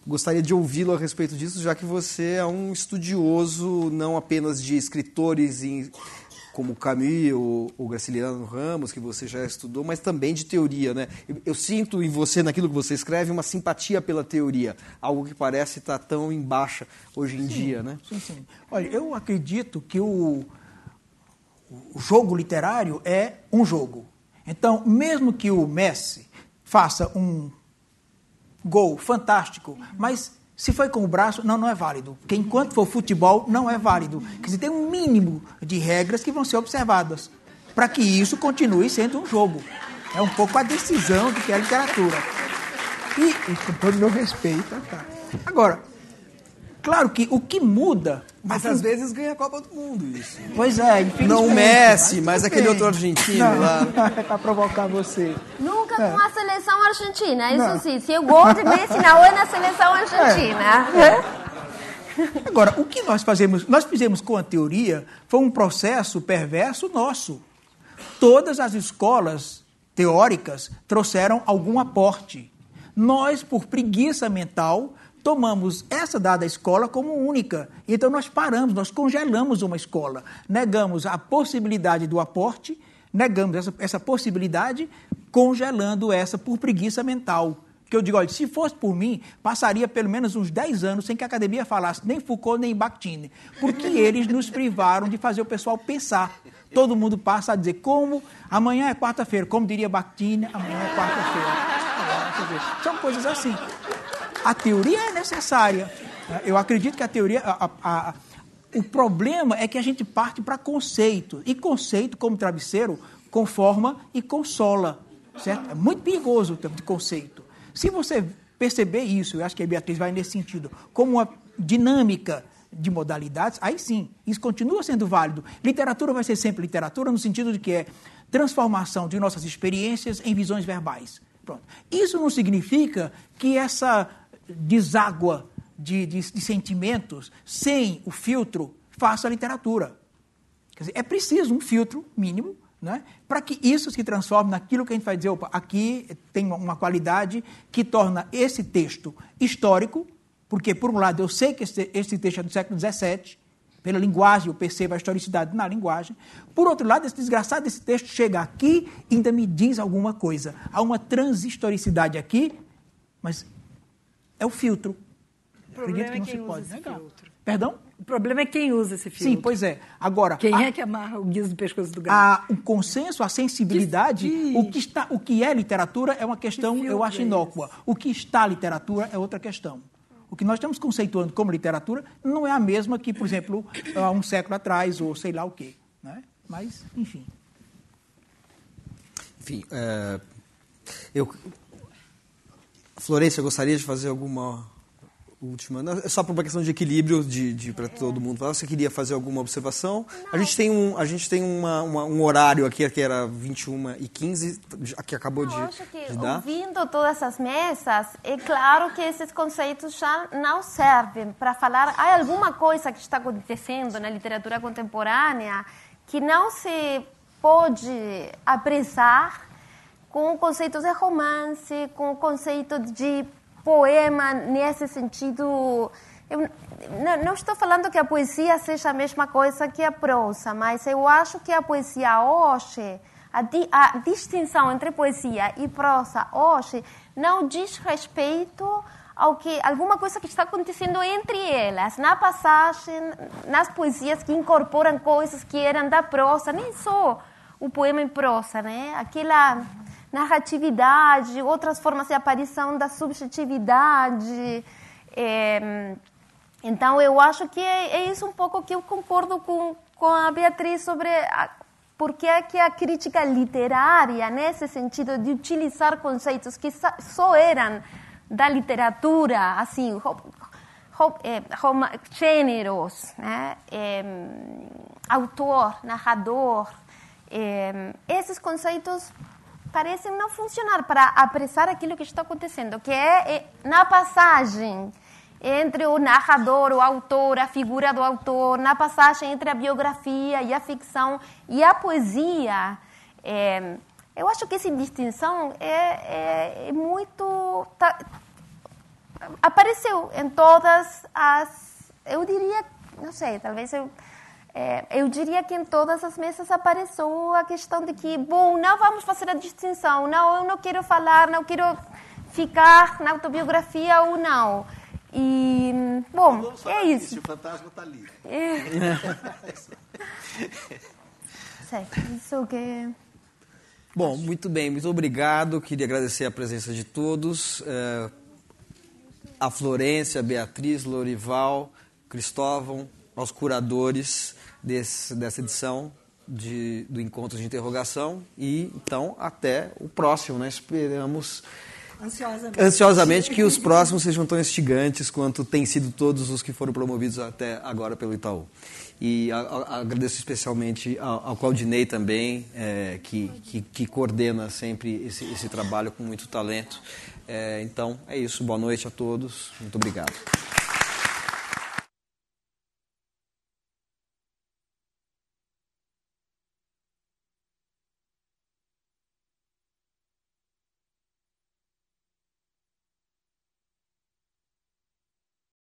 Speaker 2: gostaria de ouvi-lo a respeito disso, já que você é um estudioso não apenas de escritores como Camus ou Graciliano Ramos, que você já estudou, mas também de teoria, né? Eu sinto em você, naquilo que você escreve, uma simpatia pela teoria, algo que parece estar tão em baixa hoje em dia, né?
Speaker 6: Sim. Olha, eu acredito que o jogo literário é um jogo. Então, mesmo que o Messi faça um gol fantástico, mas se foi com o braço, não é válido. Porque enquanto for futebol, não é válido. Quer dizer, tem um mínimo de regras que vão ser observadas para que isso continue sendo um jogo. É um pouco a decisão de que é a literatura. E com todo o meu respeito, tá. Agora, claro que o que muda...
Speaker 2: Mas às vezes ganha a Copa do Mundo, isso.
Speaker 6: Pois é, infelizmente.
Speaker 2: Não o Messi, mas aquele outro argentino lá.
Speaker 6: É para provocar você.
Speaker 3: Nunca com a seleção argentina, isso sim. Se o gol de Messi não é na seleção argentina.
Speaker 6: Agora, o que nós fizemos com a teoria foi um processo perverso nosso. Todas as escolas teóricas trouxeram algum aporte. Nós, por preguiça mental, tomamos essa dada escola como única. Então, nós paramos, nós congelamos uma escola. Negamos a possibilidade do aporte, negamos essa possibilidade, congelando essa por preguiça mental. Porque eu digo, olha, se fosse por mim, passaria pelo menos uns 10 anos sem que a academia falasse nem Foucault nem Bakhtin, porque eles nos privaram de fazer o pessoal pensar. Todo mundo passa a dizer, como amanhã é quarta-feira, como diria Bakhtin, amanhã é quarta-feira. São coisas assim. A teoria é necessária. Eu acredito que a teoria... O problema é que a gente parte para conceito. E conceito, como travesseiro, conforma e consola. Certo? É muito perigoso o termo de conceito. Se você perceber isso, eu acho que a Beatriz vai nesse sentido, como uma dinâmica de modalidades, aí sim, isso continua sendo válido. Literatura vai ser sempre literatura no sentido de que é transformação de nossas experiências em visões verbais. Pronto. Isso não significa que essa deságua de sentimentos sem o filtro faça a literatura. Quer dizer, é preciso um filtro mínimo, né, para que isso se transforme naquilo que a gente vai dizer, opa, aqui tem uma qualidade que torna esse texto histórico, porque, por um lado, eu sei que esse texto é do século XVII, pela linguagem, eu percebo a historicidade na linguagem. Por outro lado, esse desgraçado desse texto chega aqui e ainda me diz alguma coisa. Há uma transhistoricidade aqui, mas é o filtro.
Speaker 4: O problema é quem usa esse filtro.
Speaker 6: Perdão?
Speaker 4: O problema é quem usa esse filtro.
Speaker 6: Sim, pois é. Agora,
Speaker 4: quem é que amarra o guiso do pescoço do gato?
Speaker 6: O consenso, a sensibilidade, o que é literatura é uma questão, eu acho, inócua. O que está literatura é outra questão. o que nós estamos conceituando como literatura não é a mesma que, por exemplo, há um século atrás, ou sei lá o quê. Né? Mas, enfim.
Speaker 2: Enfim, Florência, gostaria de fazer alguma última... Só por uma questão de equilíbrio para todo mundo. Você queria fazer alguma observação? Não. A gente tem um horário aqui, que era 21h15, que acabou de dar.
Speaker 3: Ouvindo todas as mesas, é claro que esses conceitos já não servem para falar. Há alguma coisa que está acontecendo na literatura contemporânea que não se pode apressar com o conceito de romance, com o conceito de poema nesse sentido. Eu não estou falando que a poesia seja a mesma coisa que a prosa, mas eu acho que a poesia hoje, a distinção entre poesia e prosa hoje, não diz respeito ao que alguma coisa que está acontecendo entre elas, na passagem, nas poesias que incorporam coisas que eram da prosa, nem só o poema em prosa, né? Aquela narratividade, outras formas de aparição da subjetividade. Então, eu acho que é isso um pouco que eu concordo com a Beatriz sobre por que a crítica literária, nesse sentido de utilizar conceitos que só eram da literatura, assim, gêneros, né? Autor, narrador, esses conceitos parecem não funcionar para apressar aquilo que está acontecendo, que é na passagem entre o narrador, o autor, a figura do autor, na passagem entre a biografia e a ficção e a poesia. Eu acho que essa distinção é muito... apareceu em todas as... Eu diria, não sei, talvez eu diria que em todas as mesas apareceu a questão de que, bom, não vamos fazer a distinção, não, eu não quero falar, não quero ficar na autobiografia ou não. E, bom, é isso.
Speaker 5: O fantasma está ali.
Speaker 3: Certo, isso que...
Speaker 2: Bom, muito bem, muito obrigado. Queria agradecer a presença de todos. A Florência, a Beatriz, Lorival, Cristóvão, aos curadores dessa edição do Encontro de Interrogação. E, então, até o próximo, né? Esperamos ansiosamente que os próximos sejam tão instigantes quanto têm sido todos os que foram promovidos até agora pelo Itaú. E agradeço especialmente ao Claudinei também, que coordena sempre esse trabalho com muito talento. Então, é isso. Boa noite a todos. Muito obrigado.